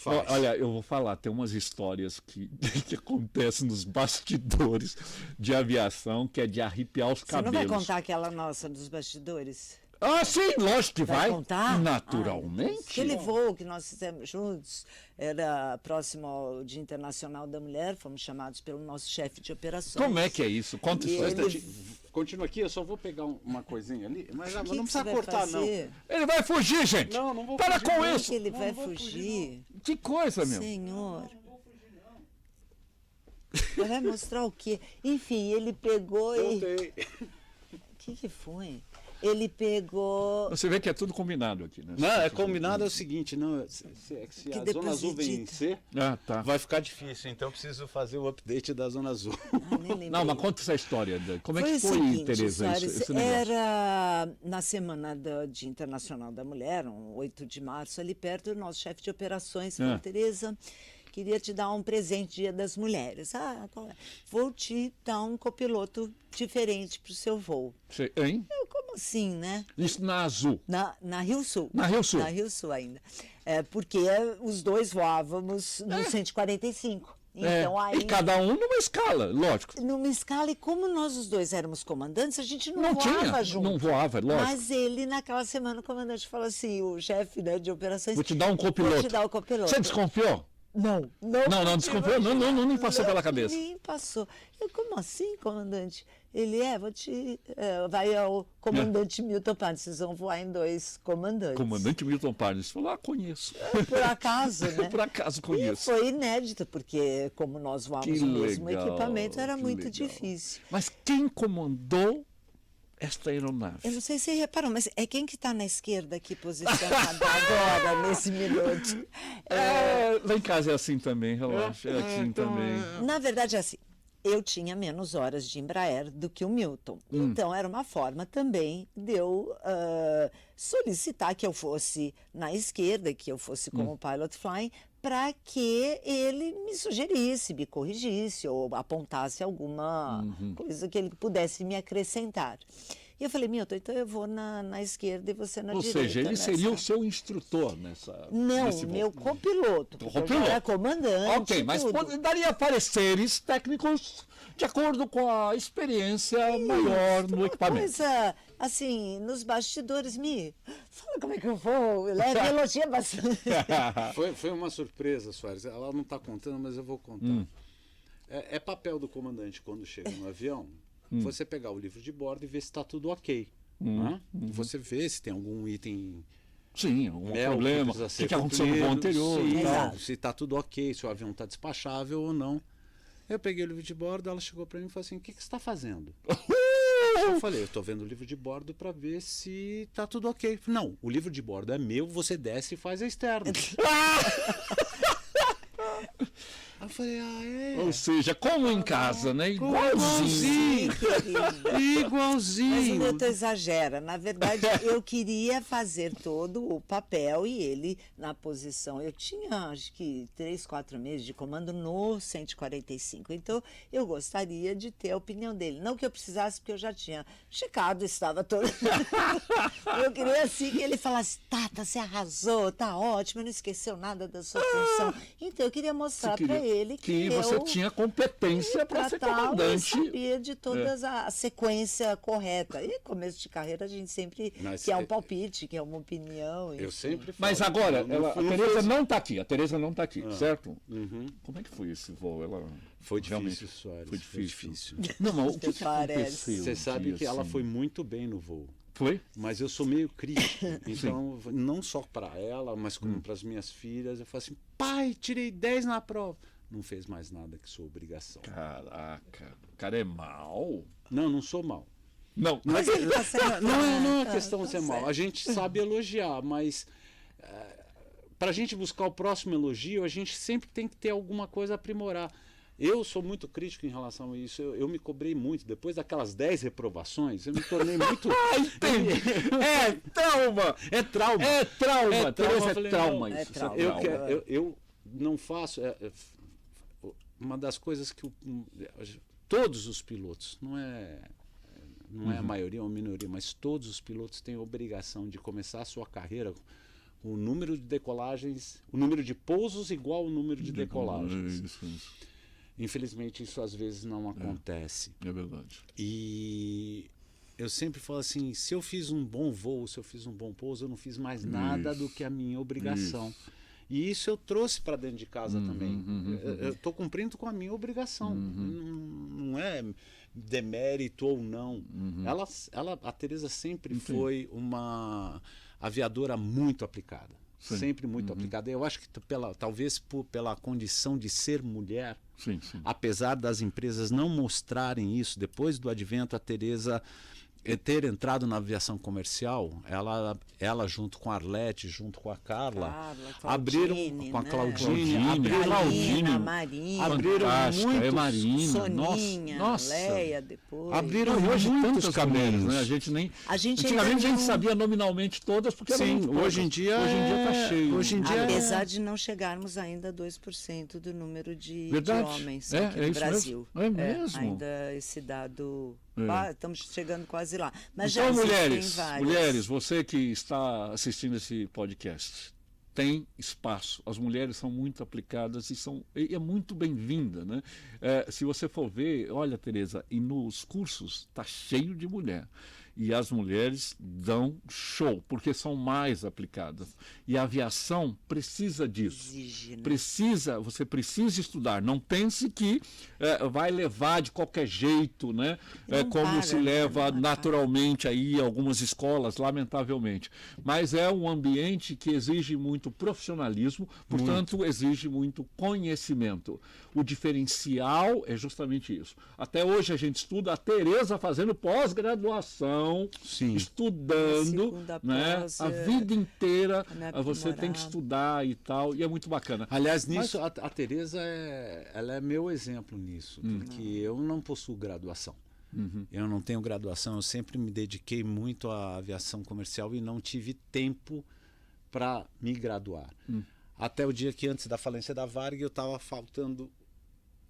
faz. Olha, eu vou falar, tem umas histórias que acontecem nos bastidores de aviação que é de arrepiar os cabelos. Você não vai contar aquela nossa dos bastidores? Ah, sim, lógico que vai. Contar? Naturalmente. Aquele voo que nós fizemos juntos era próximo ao Dia Internacional da Mulher, fomos chamados pelo nosso chefe de operações. Como é que é isso? Conta isso. Continua aqui, eu só vou pegar uma coisinha ali, mas não que precisa você cortar, vai fazer? não. Ele vai fugir, gente. Não vou Para fugir, com não. isso. Que ele vai fugir? Que coisa, meu. Senhor. Ele vai mostrar o quê? Enfim, ele pegou e... O que foi? Ele pegou... Você vê que é tudo combinado aqui, né? Não, é combinado é o seguinte, não, se a Zona Azul vencer, tá. vai ficar difícil, então eu preciso fazer o update da Zona Azul. Não, mas conta essa história. Como é que foi, seguinte, Tereza, esse negócio? Era na semana do Dia Internacional da Mulher, 8 de março, ali perto, o nosso chefe de operações falou, Tereza, queria te dar um presente Dia das Mulheres. Qual é? Vou te dar um copiloto diferente para o seu voo. Hein? Como assim, né? Isso na Azul. Na Rio Sul. Na Rio Sul. Na Rio Sul ainda. Porque os dois voávamos no 145. Então, aí, e cada um numa escala, lógico. Numa escala, e como nós os dois éramos comandantes, a gente não voava junto. Não voava, lógico. Mas ele, naquela semana, o comandante falou assim, o chefe, né, de operações... Vou te dar um copiloto. Vou te dar o copiloto. Você desconfiou? Não desconfiou? Não, nem passou pela cabeça. Nem passou. Como assim, comandante? Ele vai ao comandante Milton Parnes, vocês vão voar em 2 comandantes. Comandante Milton Parnes falou, conheço. Por acaso, né? Por acaso conheço. E foi inédito, porque como nós voávamos o mesmo equipamento, era muito difícil. Mas quem comandou esta aeronave? Eu não sei se você reparou, mas é quem que está na esquerda aqui posicionado agora, nesse minuto? Lá em casa é assim também, relaxa, é assim também. Na verdade é assim, eu tinha menos horas de Embraer do que o Milton. Então era uma forma também de eu solicitar que eu fosse na esquerda, que eu fosse como pilot flying, para que ele me sugerisse, me corrigisse ou apontasse alguma coisa que ele pudesse me acrescentar. E eu falei, Milton, então eu vou na esquerda e você na direita. Ou seja, ele seria o seu instrutor Não, meu copiloto. Eu era comandante. Ok, mas daria pareceres técnicos de acordo com a experiência maior no equipamento. Coisa, assim, nos bastidores, fala como é que eu vou, elogia bastante. Foi uma surpresa, Soares, ela não está contando, mas eu vou contar. É papel do comandante, quando chega no avião, você pegar o livro de bordo e ver se está tudo ok. Né? Você vê se tem algum item... Sim, algum problema, o que aconteceu no voo anterior. Se está tudo ok, se o avião está despachável ou não. Eu peguei o livro de bordo, ela chegou para mim e falou assim, o que você está fazendo? Eu falei, eu estou vendo o livro de bordo para ver se está tudo ok. Não, o livro de bordo é meu, você desce e faz a externa. Eu falei, Ou seja, como em casa, né? Igualzinho. Igualzinho. Mas o Milton exagera. Na verdade, eu queria fazer todo o papel e ele na posição. Eu tinha, acho que, 3, 4 meses de comando no 145. Então, eu gostaria de ter a opinião dele. Não que eu precisasse, porque eu já tinha checado, estava todo... Eu queria, assim, que ele falasse, Tata, você arrasou, tá ótimo, não esqueceu nada da sua função. Então, eu queria mostrar para ele que você tinha competência para ser comandante. Eu sabia de toda a sequência correta. E começo de carreira a gente sempre quer um palpite, quer uma opinião. Eu sempre falo. Mas agora, a Tereza não está aqui. A Tereza não está aqui, certo? Como é que foi esse voo? Foi difícil, Soares. Foi difícil. Não, mas o que aconteceu? Você sabe que ela foi muito bem no voo. Foi? Mas eu sou meio crítico, então não só para ela, mas como para as minhas filhas, eu falo assim, pai, tirei 10 na prova. Não fez mais nada que sua obrigação. Caraca, o cara é mau? Não sou mau. Não, mas ele tá certo. Não é questão de ser mau. A gente sabe elogiar, mas para a gente buscar o próximo elogio, a gente sempre tem que ter alguma coisa a aprimorar. Eu sou muito crítico em relação a isso. Eu me cobrei muito. Depois daquelas 10 reprovações, eu me tornei muito... Entendi. É trauma. É trauma. É trauma. Tereza, é trauma isso. É trauma. Eu não faço... uma das coisas que todos os pilotos, não é a maioria ou a minoria, mas todos os pilotos têm a obrigação de começar a sua carreira o número de decolagens, o número de pousos igual ao número de decolagens. Isso. Infelizmente, isso às vezes não acontece. É verdade. E eu sempre falo assim, se eu fiz um bom voo, se eu fiz um bom pouso, eu não fiz mais nada do que a minha obrigação. E isso eu trouxe para dentro de casa também. Eu estou cumprindo com a minha obrigação. Não é demérito ou não. A Teresa sempre foi uma aviadora muito aplicada. Sim. Sempre muito aplicada. Eu acho que talvez pela condição de ser mulher, apesar das empresas não mostrarem isso, depois do advento, a Teresa ter entrado na aviação comercial, ela junto com a Arlete, junto com a Carla, abriram com a Claudine, a Marina, abriram muitos, Marina, Soninha, Leia, depois. Abriram hoje muitos caminhos, né? Antigamente a gente sabia nominalmente todas, porque hoje em dia está cheio. Apesar de não chegarmos ainda a 2% do número de homens aqui no Brasil. É mesmo. Ainda esse dado. Estamos chegando quase lá. Mas então, já mulheres, você que está assistindo esse podcast, tem espaço. As mulheres são muito aplicadas e é muito bem-vinda, né? Se você for ver, olha, Teresa, e nos cursos está cheio de mulher. E as mulheres dão show, porque são mais aplicadas. E a aviação precisa disso. Exige, né? Você precisa estudar. Não pense que vai levar de qualquer jeito, né? Como se leva naturalmente aí em algumas escolas, lamentavelmente. Mas é um ambiente que exige muito profissionalismo, portanto, exige muito conhecimento. O diferencial é justamente isso. Até hoje a gente estuda a Teresa fazendo pós-graduação, estudando, né? A vida inteira você tem que estudar e tal, e é muito bacana. Aliás, nisso a Teresa ela é meu exemplo nisso, porque eu não possuo graduação. Eu não tenho graduação, eu sempre me dediquei muito à aviação comercial e não tive tempo para me graduar. Até o dia que, antes da falência da Varig, eu estava faltando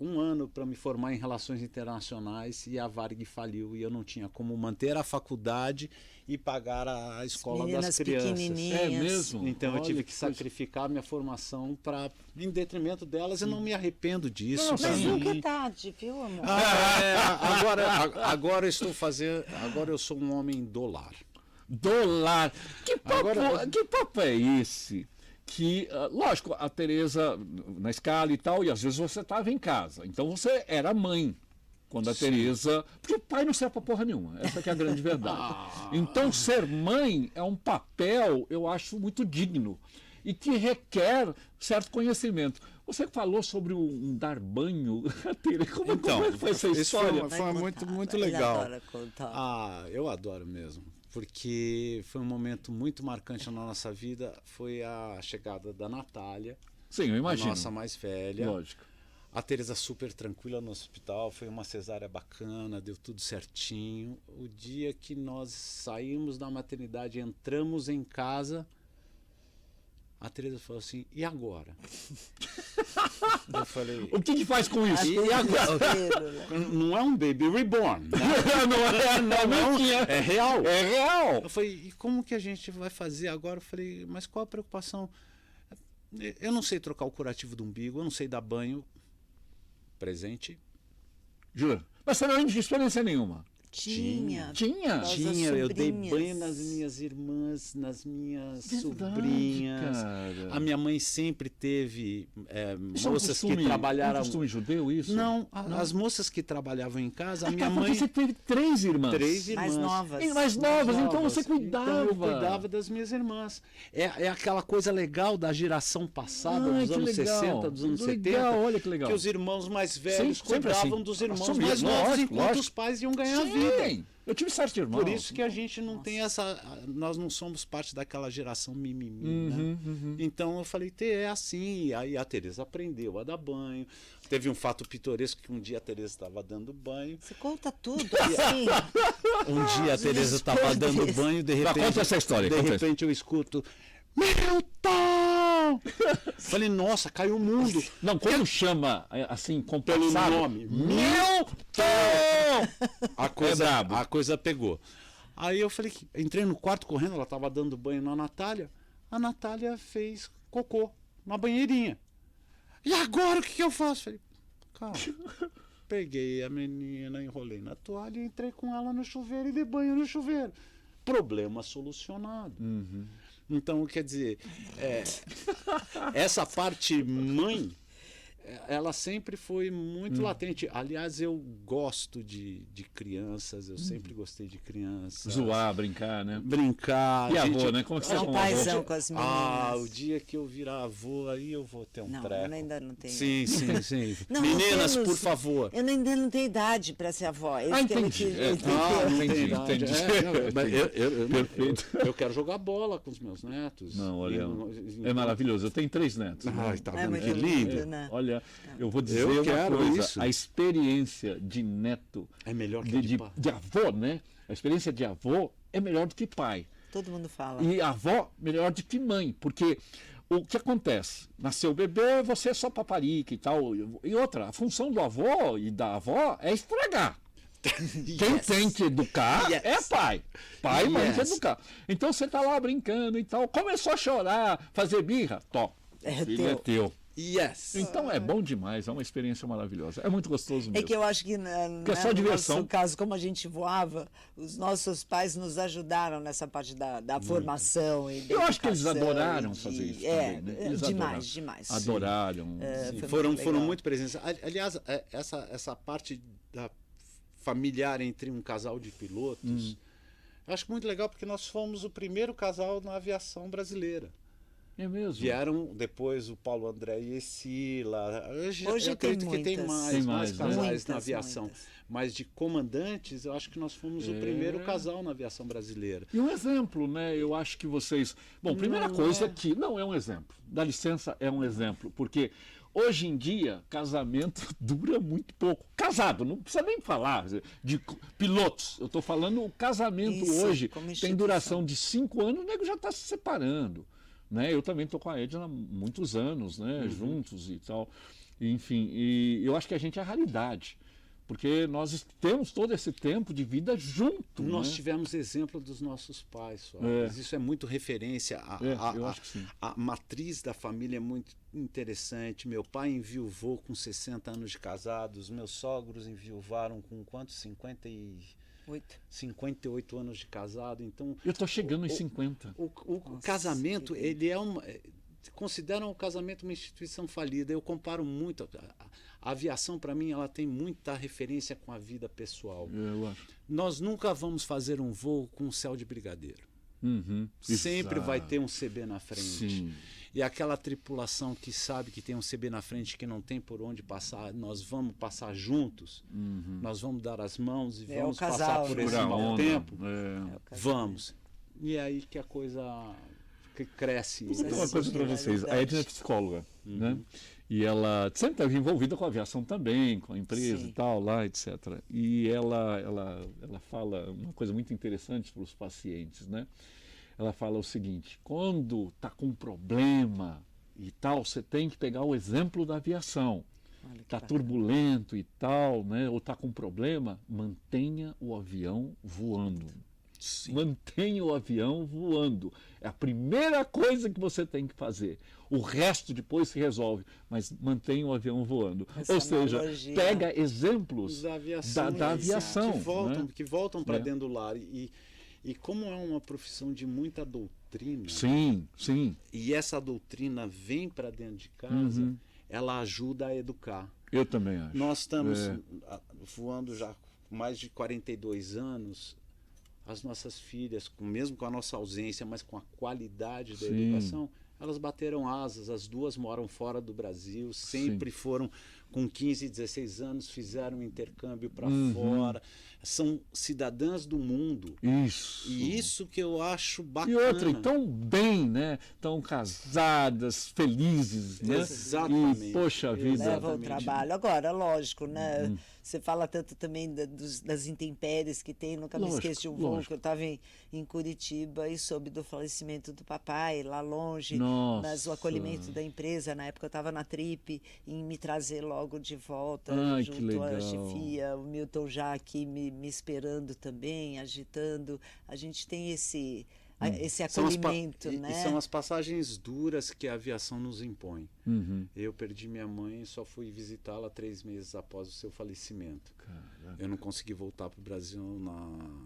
um ano para me formar em relações internacionais e a Varig faliu e eu não tinha como manter a faculdade e pagar a escola das crianças. É mesmo? Então eu tive que sacrificar minha formação em detrimento delas e não me arrependo disso. Mas nunca é tarde, viu, amor? Agora eu sou um homem do lar. Que papo é esse? Que, lógico, a Teresa na escala e tal, e às vezes você estava em casa. Então você era mãe quando a Teresa... Porque o pai não serve para porra nenhuma. Essa que é a grande verdade. Então ser mãe é um papel, eu acho, muito digno. E que requer certo conhecimento. Você falou sobre um dar banho. Como foi essa história? Foi muito legal. Eu adoro mesmo. Porque foi um momento muito marcante na nossa vida, foi a chegada da Natália. Sim, eu imagino. A nossa mais velha. Lógico. A Teresa super tranquila no hospital, foi uma cesárea bacana, deu tudo certinho. O dia que nós saímos da maternidade, entramos em casa, a Teresa falou assim, e agora? Eu falei... O que faz com isso? E agora? Não é um baby reborn. Né? É real. É real. Eu falei, e como que a gente vai fazer agora? Eu falei, mas qual a preocupação? Eu não sei trocar o curativo do umbigo, eu não sei dar banho. Presente. Juro. Mas você não tinha experiência nenhuma. Tinha. Eu dei banho nas minhas irmãs, nas minhas sobrinhas. Cara. A minha mãe sempre teve moças que trabalharam... É um costume judeu isso? Não, as moças que trabalhavam em casa, a minha mãe... Porque você teve 3 irmãs. 3 irmãs. Mais novas, então você cuidava. Então eu cuidava das minhas irmãs. É aquela coisa legal da geração passada, dos anos 60, dos anos 70. Olha que legal. Que os irmãos mais velhos cuidavam dos irmãos mais novos, enquanto os pais iam ganhar vida. Eu tive 7 irmãos. Por isso que a gente não tem essa... Nós não somos parte daquela geração mimimi, né? Então eu falei, é assim. E aí a Teresa aprendeu a dar banho. Teve um fato pitoresco que um dia a Teresa estava dando banho. Você conta tudo assim. Um dia a Teresa estava dando banho, de repente... Conta essa história. De repente eu escuto... Milton! Falei, nossa, caiu o mundo. Não, quando chama assim, pelo nome, Milton! A coisa pegou. Aí eu falei, entrei no quarto correndo, ela estava dando banho na Natália. a Natália fez cocô na banheirinha. E agora o que eu faço? Falei, calma. Peguei a menina, enrolei na toalha e entrei com ela no chuveiro e dei banho no chuveiro. Problema solucionado. Então, quer dizer, essa parte mãe, ela sempre foi muito latente. Aliás, eu gosto de crianças, eu sempre gostei de crianças. Zoar, brincar, né? Brincar. E avô, né? Como que você É um paizão com as meninas. O dia que eu virar avô, aí eu vou ter um Não, treco. eu ainda não tenho. Sim. Não, Meninas, temos, por favor. Eu ainda não tenho idade para ser avó. Entendi. Entendi. Perfeito. Eu quero jogar bola com os meus netos. Não, olha, é maravilhoso. Eu tenho 3 netos. Ai, tá vendo muito que lindo? né? Olha, eu vou dizer Eu uma quero coisa. isso. A experiência de neto, É melhor que de avô, né? A experiência de avô é melhor do que pai. Todo mundo fala. E avó melhor do que mãe, porque o que acontece? Nasceu o bebê, você é só paparica e tal. E outra, a função do avô e da avó é estragar. Quem tem que educar é pai. Pai e mãe que educar. Então você tá lá brincando e tal. Começou a chorar, fazer birra. Filho é teu. Yes. Então é bom demais, é uma experiência maravilhosa. É muito gostoso mesmo. É que eu acho que, é só diversão. No nosso caso, como a gente voava, os nossos pais nos ajudaram nessa parte da formação e da Eu acho que eles educação adoraram fazer isso também, né? Eles demais. Adoraram. Foram muito presentes. Aliás, essa parte da familiar entre um casal de pilotos, eu acho muito legal porque nós fomos o primeiro casal na aviação brasileira. É mesmo? Vieram depois o Paulo André e Sila. Hoje eu acredito que tem mais casais muitas, na aviação. Mas de comandantes, eu acho que nós fomos o primeiro casal na aviação brasileira. E um exemplo, né? Eu acho que vocês... Bom, primeira coisa que... Não, é um exemplo. Dá licença, é um exemplo. Porque hoje em dia, casamento dura muito pouco. Casado, não precisa nem falar de pilotos. Eu estou falando o casamento hoje tem duração de 5 anos, o nego já está se separando. Né? Eu também estou com a Edna há muitos anos, né? Juntos e tal. Enfim, e eu acho que a gente é a raridade. Porque nós temos todo esse tempo de vida junto. Nós né? tivemos exemplo dos nossos pais, Soares. Isso é muito referência. Eu acho que sim. A matriz da família é muito interessante. Meu pai enviuvou com 60 anos de casados. Meus sogros enviuvaram com quantos? 58 anos de casado. Então, eu estou chegando em 50. O casamento, ele é uma... Consideram o casamento uma instituição falida. Eu comparo muito. A aviação, para mim, ela tem muita referência com a vida pessoal. Eu acho. Nós nunca vamos fazer um voo com céu de brigadeiro. Sempre vai ter um CB na frente. Sim. E aquela tripulação que sabe que tem um CB na frente, que não tem por onde passar, nós vamos passar juntos, nós vamos dar as mãos e vamos passar por esse mau tempo. Vamos. E é aí que a coisa que cresce. Vou contar uma coisa para vocês. A Edna é psicóloga, né? E ela sempre esteve envolvida com a aviação também, com a empresa e tal, lá, etc. E ela fala uma coisa muito interessante para os pacientes, né? Ela fala o seguinte: quando está com problema e tal, você tem que pegar o exemplo da aviação. Está turbulento e tal, né? Ou está com problema, mantenha o avião voando. Sim. Mantenha o avião voando. É a primeira coisa que você tem que fazer. O resto depois se resolve, mas mantenha o avião voando. Ou seja, pega exemplos da aviação. Que voltam para dentro do lar. E como é uma profissão de muita doutrina, sim. E essa doutrina vem para dentro de casa, ela ajuda a educar. Eu também acho. Nós estamos voando já com mais de 42 anos. As nossas filhas, mesmo com a nossa ausência, mas com a qualidade da educação, elas bateram asas. As duas moram fora do Brasil, sempre foram com 15, 16 anos, fizeram um intercâmbio para fora. São cidadãs do mundo. Isso. E isso que eu acho bacana. E outra, e tão bem, né? Estão casadas, felizes, né? Exatamente. E, poxa vida. Leva ao trabalho. Agora, lógico, né? Você fala tanto também das intempéries que tem. Nunca me esqueço de um voo que eu estava em Curitiba e soube do falecimento do papai lá longe. Mas o acolhimento da empresa, na época eu estava na Trip, em me trazer logo de volta, junto à chefia, o Milton já aqui me esperando também, agitando. A gente tem esse acolhimento, né? E são as passagens duras que a aviação nos impõe. Eu perdi minha mãe e só fui visitá-la 3 meses após o seu falecimento. Caraca. Eu não consegui voltar para o Brasil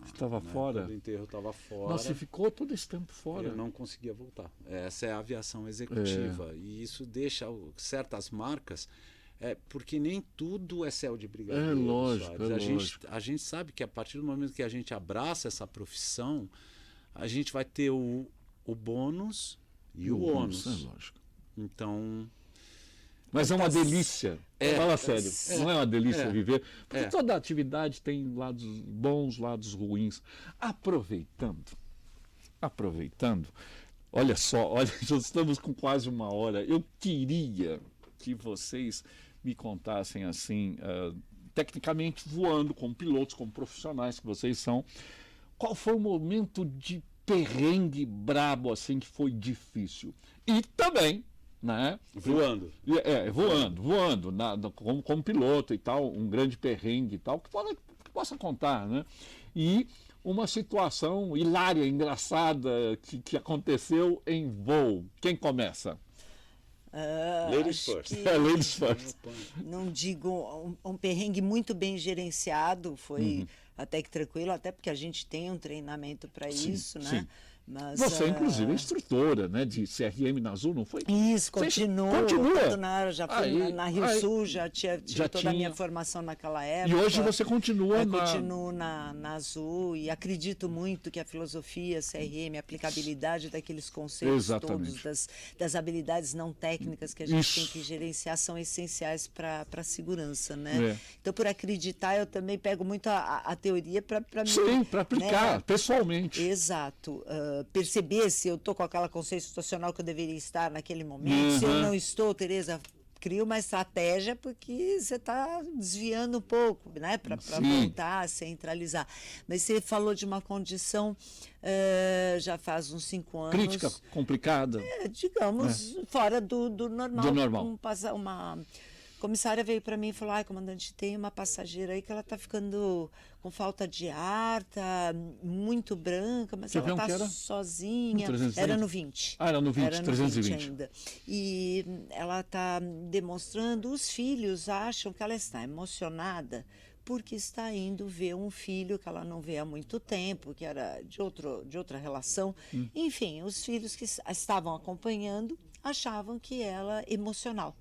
Estava fora? Do enterro, estava fora. Nossa, você ficou todo esse tempo fora? Eu não conseguia voltar. Essa é a aviação executiva. E isso deixa certas marcas, porque nem tudo é céu de brigadeiro. Lógico. A gente sabe que a partir do momento que a gente abraça essa profissão, a gente vai ter o bônus e o ônus. Lógico. Então... Mas é uma delícia. Fala sério. Não é uma delícia viver? Porque toda atividade tem lados bons, lados ruins. Aproveitando. Olha só, já estamos com quase 1 hora. Eu queria que vocês me contassem assim, tecnicamente voando, como pilotos, como profissionais que vocês são, qual foi o momento de perrengue brabo assim que foi difícil? E também, né? Voando. Voando, como piloto e tal, um grande perrengue e tal, que possa contar, né? E uma situação hilária, engraçada, que aconteceu em voo. Quem começa? Ladies first. Ladies first. Não digo um perrengue muito bem gerenciado, foi até que tranquilo, até porque a gente tem um treinamento para isso, né? Sim. Mas, você, inclusive, é instrutora, né, de CRM na Azul, não foi? Isso, continua. Já fui na Rio Sul, já tive toda a minha formação naquela época. E hoje você continua continuo na Azul e acredito muito que a filosofia CRM, a aplicabilidade daqueles conceitos todos, das habilidades não técnicas que a gente tem que gerenciar são essenciais para a segurança, né? Então, por acreditar, eu também pego muito a teoria para mim. Sim, para aplicar, né? Pessoalmente. Exato. Perceber se eu estou com aquela consciência situacional que eu deveria estar naquele momento. Se eu não estou, Tereza, cria uma estratégia porque você está desviando um pouco, né? Para voltar a centralizar. Mas você falou de uma condição já faz uns 5 anos. Crítica, complicada. Digamos, fora do normal. Do normal. Uma comissária veio para mim e falou: comandante, tem uma passageira aí que ela está ficando com falta de ar, tá muito branca, mas ela está sozinha. Era no 20. Era no 20, era no 320 ainda. E ela está demonstrando, os filhos acham que ela está emocionada porque está indo ver um filho que ela não vê há muito tempo, que era de outra relação. Enfim, os filhos que estavam acompanhando achavam que ela emocional.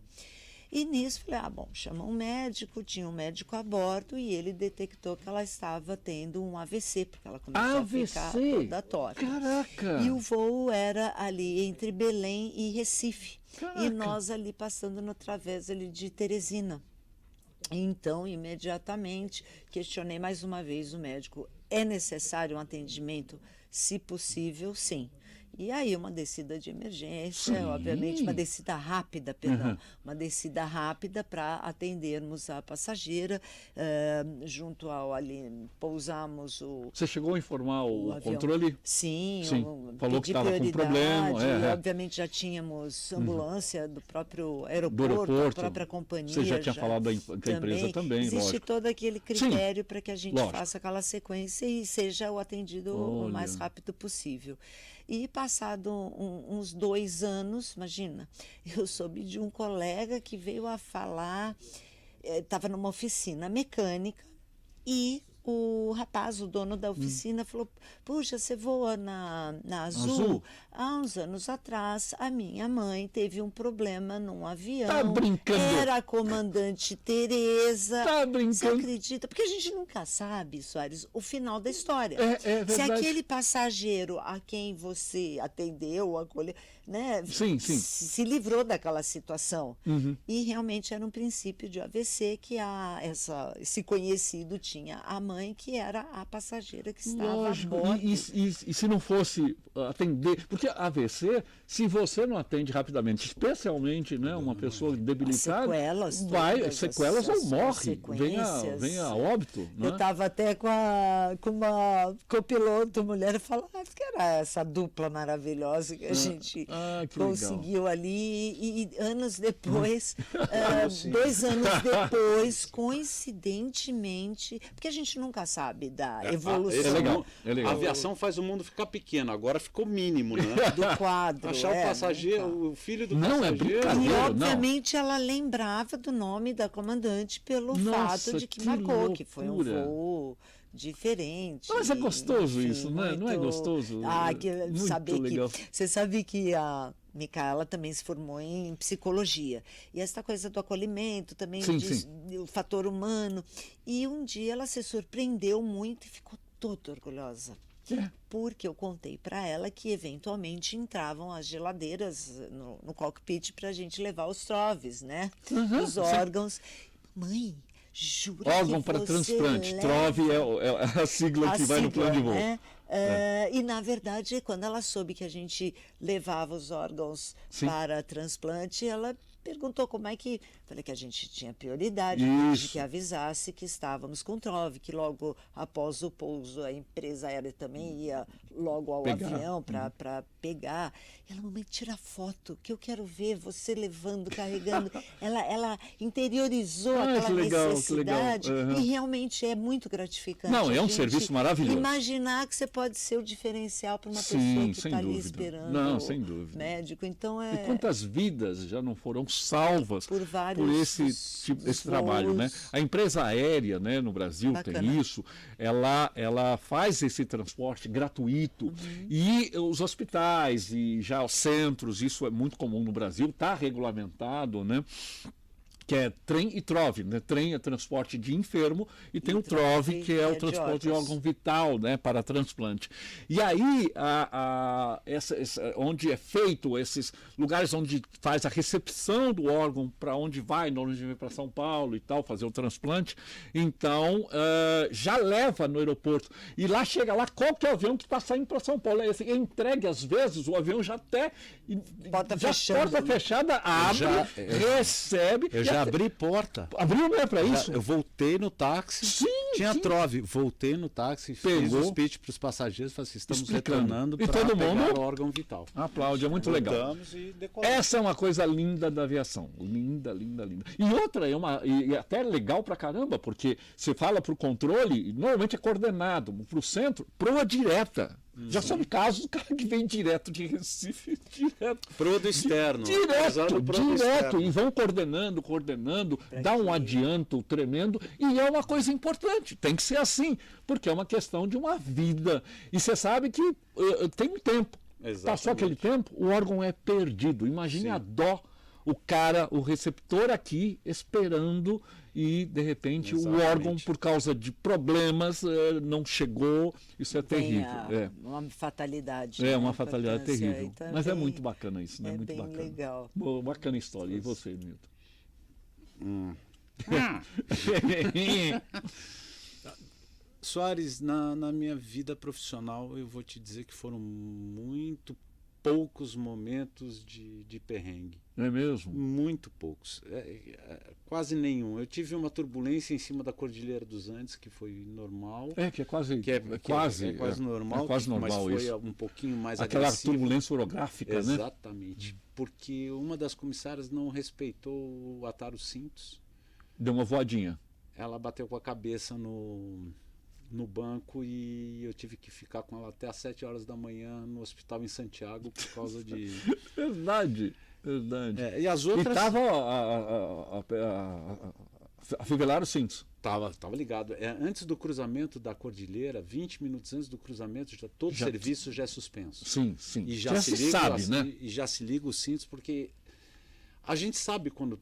E nisso, falei, chama um médico, tinha um médico a bordo e ele detectou que ela estava tendo um AVC, porque ela começou a ficar toda torta. Caraca! E o voo era ali entre Belém e Recife. Caraca. E nós ali passando no través ali de Teresina. Então, imediatamente, questionei mais uma vez o médico, é necessário um atendimento? Se possível, sim. E aí uma descida de emergência, obviamente uma descida rápida, uma descida rápida para atendermos a passageira, junto ao ali, pousamos o... Você chegou a informar o controle? Sim, falou que estava com problema. Obviamente já tínhamos ambulância do próprio aeroporto, a própria companhia. Você já tinha falado com a empresa também, existe lógico. todo aquele critério para que a gente faça aquela sequência e seja o atendido o mais rápido possível. E passado uns 2 anos, imagina, eu soube de um colega que veio a falar, estava numa oficina mecânica e o rapaz, o dono da oficina, falou: puxa, você voa na Azul? Há uns anos atrás, a minha mãe teve um problema num avião. Tá brincando? Era a comandante Tereza. Tá brincando? Você acredita? Porque a gente nunca sabe, Soares, o final da história. É verdade. Se aquele passageiro a quem você atendeu, acolheu, né, se livrou daquela situação. E realmente era um princípio de AVC que esse conhecido tinha a mãe, que era a passageira que estava a bordo. E se não fosse atender, porque AVC, se você não atende rapidamente, especialmente, né, uma pessoa debilitada, sequelas ou morre, vem a óbito. Né? Eu estava até com uma copiloto mulher e falava que era essa dupla maravilhosa que a gente conseguiu ali e anos depois, 2 anos depois, coincidentemente, porque a gente nunca sabe da evolução. É legal. A aviação faz o mundo ficar pequeno, agora ficou mínimo, né? Do quadro. Achar o passageiro, o filho do passageiro. E obviamente ela lembrava do nome da comandante pelo fato de que marcou, loucura. Que foi um voo diferente. Mas é gostoso isso, né? Não é gostoso? Saber legal. Você sabe que a Micaela também se formou em psicologia. E essa coisa do acolhimento também, o fator humano. E um dia ela se surpreendeu muito e ficou toda orgulhosa. Porque eu contei para ela que eventualmente entravam as geladeiras no cockpit para a gente levar os TROVs, né? Os órgãos. Mãe, jura órgão para transplante. TROV é a sigla que vai no plano de voo. Né? E, na verdade, quando ela soube que a gente levava os órgãos para transplante, ela perguntou como é que... Falei que a gente tinha prioridade, de que avisasse que estávamos com TROV, que logo após o pouso a empresa aérea também ia logo ao avião para pegar. E ela, mamãe, tira foto, que eu quero ver você levando, carregando. Ela interiorizou aquela necessidade e realmente é muito gratificante. Não, é um serviço maravilhoso. Imaginar que você pode ser o diferencial para uma pessoa que está ali esperando sem dúvida. Médico. Então, E quantas vidas já não foram salvas por esse trabalho, né? A empresa aérea, né, no Brasil tem isso, ela faz esse transporte gratuito e os hospitais e já os centros, isso é muito comum no Brasil, está regulamentado, né? Que é trem e TROV, né? Trem é transporte de enfermo e tem o TROV, que é o transporte de órgão vital, né, para transplante. E aí, onde é feito esses lugares onde faz a recepção do órgão para onde vai, normalmente vai para São Paulo e tal, fazer o transplante, então já leva no aeroporto. E lá chega lá, qual que é o avião que está saindo para São Paulo? É entregue, às vezes, o avião já até... Porta fechada, abre, recebe... Já abri porta. Abriu, né, para isso? Eu voltei no táxi, tinha TROV. Voltei no táxi, fiz o speech para os passageiros, falei assim, estamos retornando para pegar o órgão vital. Aplaude, é muito legal. Essa é uma coisa linda da aviação. Linda, linda, linda. E outra, e até legal pra caramba, porque você fala pro controle, normalmente é coordenado, pro centro, proa direta. Já soube casos do cara que vem direto de Recife, direto. Pro do externo. Direto. E vão coordenando, dá um adianto tremendo. E é uma coisa importante, tem que ser assim, porque é uma questão de uma vida. E você sabe que tem um tempo. Exatamente. Passou aquele tempo, o órgão é perdido. Imagine a dó, o receptor aqui esperando e, de repente, o órgão, por causa de problemas, não chegou. Isso é terrível. Uma fatalidade. É uma fatalidade terrível. Mas é muito bacana isso, né? É muito bem bacana. legal. Boa, bacana história. E você, Milton? Soares, na minha vida profissional, eu vou te dizer que foram muito poucos momentos de perrengue. É mesmo? Muito poucos. Quase nenhum. Eu tive uma turbulência em cima da Cordilheira dos Andes, que foi normal. Que é quase normal. É quase normal, mas foi isso. Um pouquinho mais aquela agressivo. Turbulência orográfica, né? Exatamente. Porque uma das comissárias não respeitou atar os cintos. Deu uma voadinha. Ela bateu com a cabeça no banco e eu tive que ficar com ela até às 7 horas da manhã no hospital em Santiago por causa de... Verdade. E as outras... E estava afivelaram os cintos. Tava ligado. Antes do cruzamento da Cordilheira, 20 minutos antes do cruzamento, todo o serviço já é suspenso. Sim. E já se liga, né? E já se liga os cintos, porque a gente sabe quando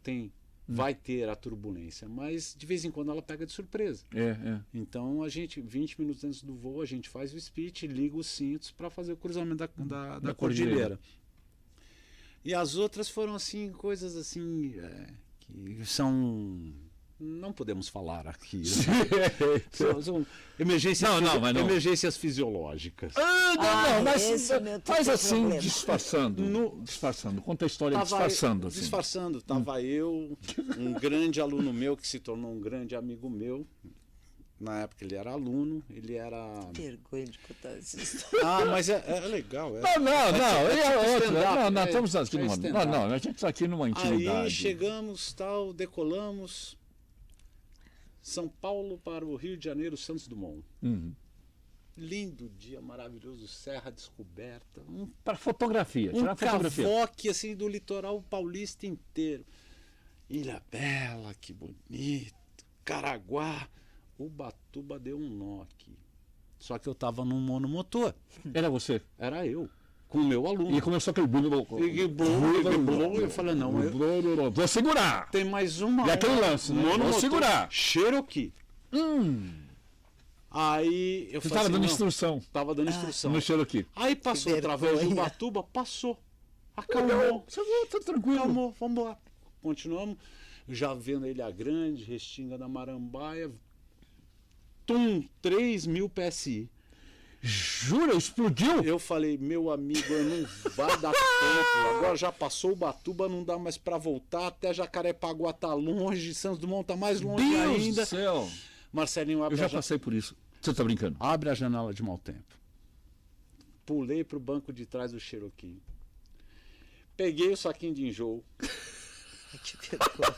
vai ter a turbulência, mas de vez em quando ela pega de surpresa. Então a gente, 20 minutos antes do voo, a gente faz o speech, liga os cintos para fazer o cruzamento da Cordilheira. E as outras foram assim, coisas assim que são... Não podemos falar aqui. São emergências fisiológicas. Mas faz assim, disfarçando. Conta a história disfarçando. Disfarçando. Estava eu, um grande aluno meu que se tornou um grande amigo meu, Na época ele era aluno, ele era... Vergonha de contar essa história. Ah, mas é legal. Não, estamos aqui numa... a gente está aqui numa intimidade. Aí chegamos, tal, decolamos. São Paulo para o Rio de Janeiro, Santos Dumont. Lindo dia, maravilhoso, Serra Descoberta. Para fotografia, tirar fotografia. Cavoque, assim, do litoral paulista inteiro. Ilha Bela, que bonito. Caraguá. Ubatuba deu um nó aqui. Só que eu tava num monomotor. Era você? Era eu, com o meu aluno. E começou aquele eu falei, não, vou segurar. Tem mais uma. E aquele lance, né? Vou segurar. Cherokee. Aí eu Você falei estava dando não, instrução. Tava dando instrução. No Cherokee. Aí passou através de Ubatuba, passou. Acalmou. Você tá tranquilo. Acalmou, vamos embora. Continuamos. Já vendo Ilha Grande, Restinga da Marambaia. 3.000 PSI. Jura? Explodiu? Eu falei, meu amigo, não vai dar tempo. Agora já passou Ubatuba, não dá mais para voltar. Até Jacarepaguá tá longe, Santos Dumont tá mais longe Deus ainda. Do céu. Marcelinho, abre Eu já passei por isso. Você tá brincando? Abre a janela de mau tempo. Pulei pro banco de trás do Cherokee. Peguei o saquinho de enjoo. Que vergonha.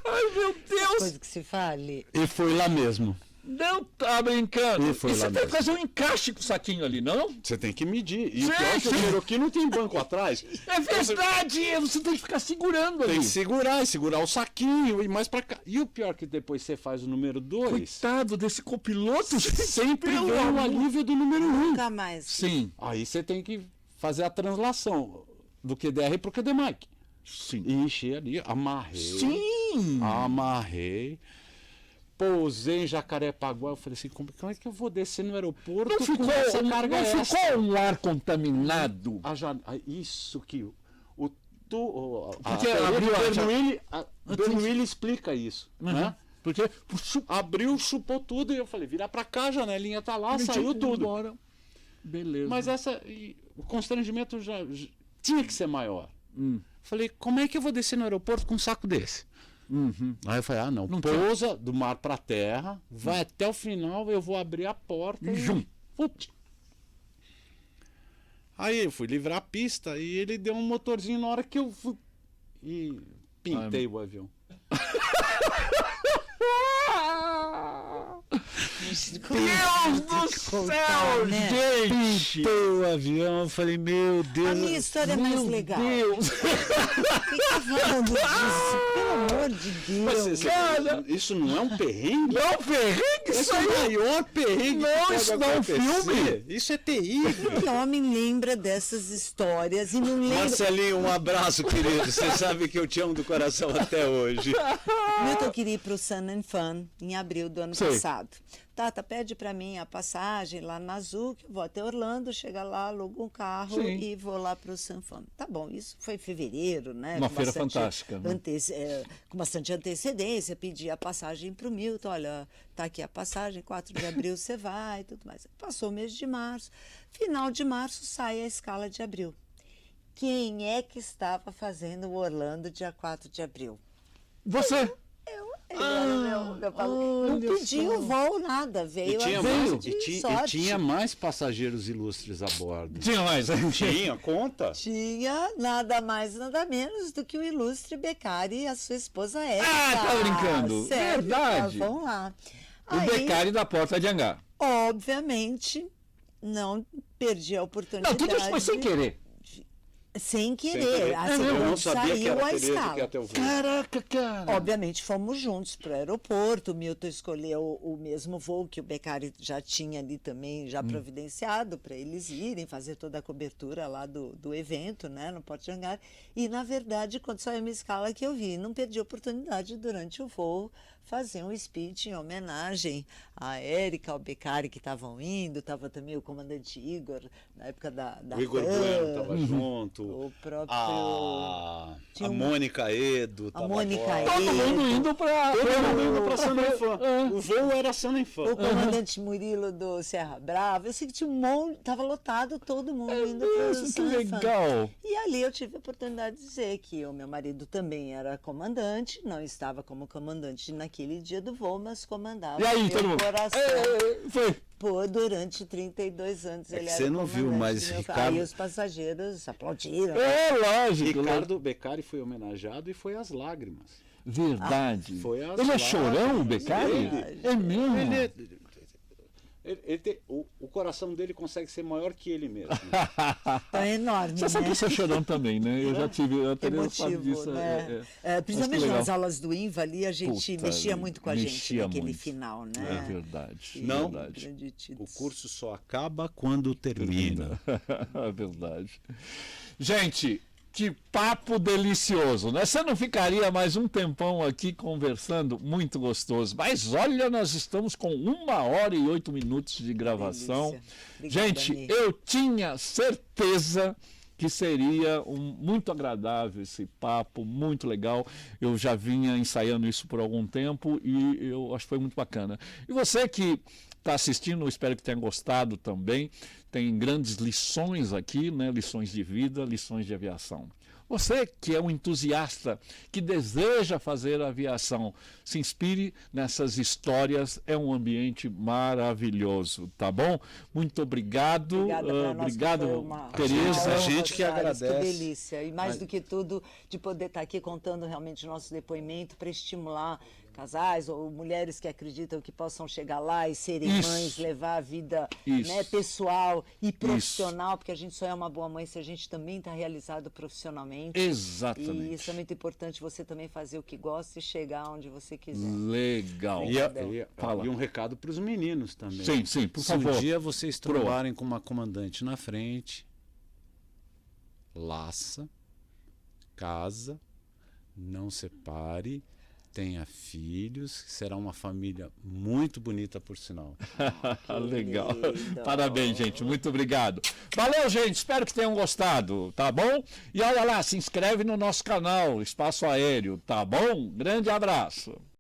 Ai, meu Deus! Coisa que se fale. E foi lá mesmo. Não tá brincando. E foi lá você tem que mesmo. fazer um encaixe com o saquinho ali, não? Você tem que medir. E Sim, o pior é que o sim. Cherokee não tem banco atrás. É verdade! Você tem que ficar segurando ali. Tem que segurar, e segurar o saquinho e mais pra cá. E o pior é que depois você faz o número 2. Coitado desse copiloto. Sempre Pelo vem o amor. alívio do número 1. Nunca mais. Sim, Aí você tem que fazer a translação do QDR pro QDMIC. sim. E encher ali, amarrei. Sim! Amarrei. Pousei em Jacarepaguá. Eu falei assim, como é que eu vou descer no aeroporto Não ficou, com essa carga não extra? ficou um ar contaminado? Isso que Porque abriu Bernoulli explica isso, né? Porque Abriu, chupou tudo e eu falei, vira pra cá, a janelinha tá lá, saiu tudo. Embora. Beleza. Mas o constrangimento já tinha que ser maior. Falei, como é que eu vou descer no aeroporto com um saco desse? Aí eu falei, não pousa do mar pra terra, vai até o final, eu vou abrir a porta e... Aí eu fui livrar a pista e ele deu um motorzinho na hora que eu fui... E pintei o avião. Deus do céu, né? gente! Pintei o avião, eu falei, meu Deus... A minha história é mais legal. Deus! Fica falando disso, pelo amor de Deus. Cara, isso não é um perrengue? não, perrengue, Esse isso é aí! o maior perrengue Não, que pode isso não é um acontecer. filme. Isso é terrível. Que homem lembra dessas histórias e não lembra. Marcelinho, um abraço, querido. Você sabe que eu te amo do coração até hoje. Milton queria ir para o Sun and Fun em abril do ano Sei. passado. Tata, pede para mim a passagem lá na Azul, que eu vou até Orlando, chega lá, alugo um carro Sim. e vou lá para o Sun Fun. Tá bom, isso foi em fevereiro, né? Uma com feira bastante fantástica, né? Com bastante antecedência, pedi a passagem para o Milton, olha, tá aqui a passagem, 4 de abril você vai e tudo mais. Passou o mês de março, final de março sai a escala de abril. Quem é que estava fazendo o Orlando dia 4 de abril? Você! Ele era meu não olha pedi só. o voo, nada. Veio E tinha mais passageiros ilustres a bordo. Tinha mais. Tinha, conta. Tinha nada mais, nada menos do que o ilustre Beccari e a sua esposa Érica. Ah, tá brincando. Sério, Verdade. Vamos lá. O Beccari da Porta de Angá. Obviamente, não perdi a oportunidade. Não, tudo isso foi sem querer. Sem querer. querer. A Eu segunda não sabia que saiu era a Tereza que ia escala. ter o voo. Caraca, cara. Obviamente fomos juntos para o aeroporto, o Milton escolheu o mesmo voo que o Beccari já tinha ali também, já providenciado para eles irem fazer toda a cobertura lá do evento, né, no Porto de Angá. E, na verdade, quando saiu a minha escala que eu vi, não perdi a oportunidade durante o voo fazer um speech em homenagem à Érica, ao Beccari que estavam indo, estava também o comandante Igor, na época da O Igor FAM, Bueno estava junto. o próprio... A Tinha uma- Mônica Edo. A tava Mônica agora. Todo mundo indo pra... Todo mundo indo pra San Fã. O voo era San O Fã. comandante Murilo do Serra Brava, eu sei que tinha um monte, estava lotado todo mundo indo para o Isso, que San Fã. legal. E ali eu tive a oportunidade de dizer que o meu marido também era comandante, não estava como comandante naquele naquele dia do voo, mas comandava E aí, meu todo mundo? coração. Foi. Pô, durante 32 anos ele era você não viu, mas Ricardo... Aí os passageiros aplaudiram. Lógico. Ricardo Beccari foi homenageado e foi às lágrimas. Verdade. Foi às ele é lágrimas. chorão, o Beccari? É mesmo? O coração dele consegue ser maior que ele mesmo. É enorme, Você sabe né? que você é chorão também, né? Eu já tive, eu até sabe disso. Né? Principalmente nas aulas do INVA ali, a gente mexia muito com a gente naquele final, né? É verdade. Não, verdade. O curso só acaba quando termina. É verdade. Gente, que papo delicioso, né? Você não ficaria mais um tempão aqui conversando? Muito gostoso. Mas olha, nós estamos com 1h08 de gravação. Obrigada, gente, amiga. eu tinha certeza que seria muito agradável esse papo, muito legal. Eu já vinha ensaiando isso por algum tempo e eu acho que foi muito bacana. E você que está assistindo, eu espero que tenha gostado também. Tem grandes lições aqui, né? Lições de vida, lições de aviação. Você que é um entusiasta, que deseja fazer aviação, se inspire nessas histórias, é um ambiente maravilhoso, tá bom? Muito obrigado. Obrigado, Tereza. A gente que agradece. Que delícia. E mais do que tudo, de poder estar aqui contando realmente o nosso depoimento para estimular casais ou mulheres que acreditam que possam chegar lá e serem mães, levar a vida, né, pessoal e profissional, porque a gente só é uma boa mãe se a gente também está realizado profissionalmente. Exatamente. E isso é muito importante, você também fazer o que gosta e chegar onde você quiser. Legal. E um recado para os meninos também. Sim, por favor. Se um dia vocês trombarem com uma comandante na frente, laça, casa, não separe, tenha filhos, será uma família muito bonita, por sinal. Legal. Parabéns, gente. Muito obrigado. Valeu, gente. Espero que tenham gostado, tá bom? E olha lá, se inscreve no nosso canal, Espaço Aéreo, tá bom? Grande abraço.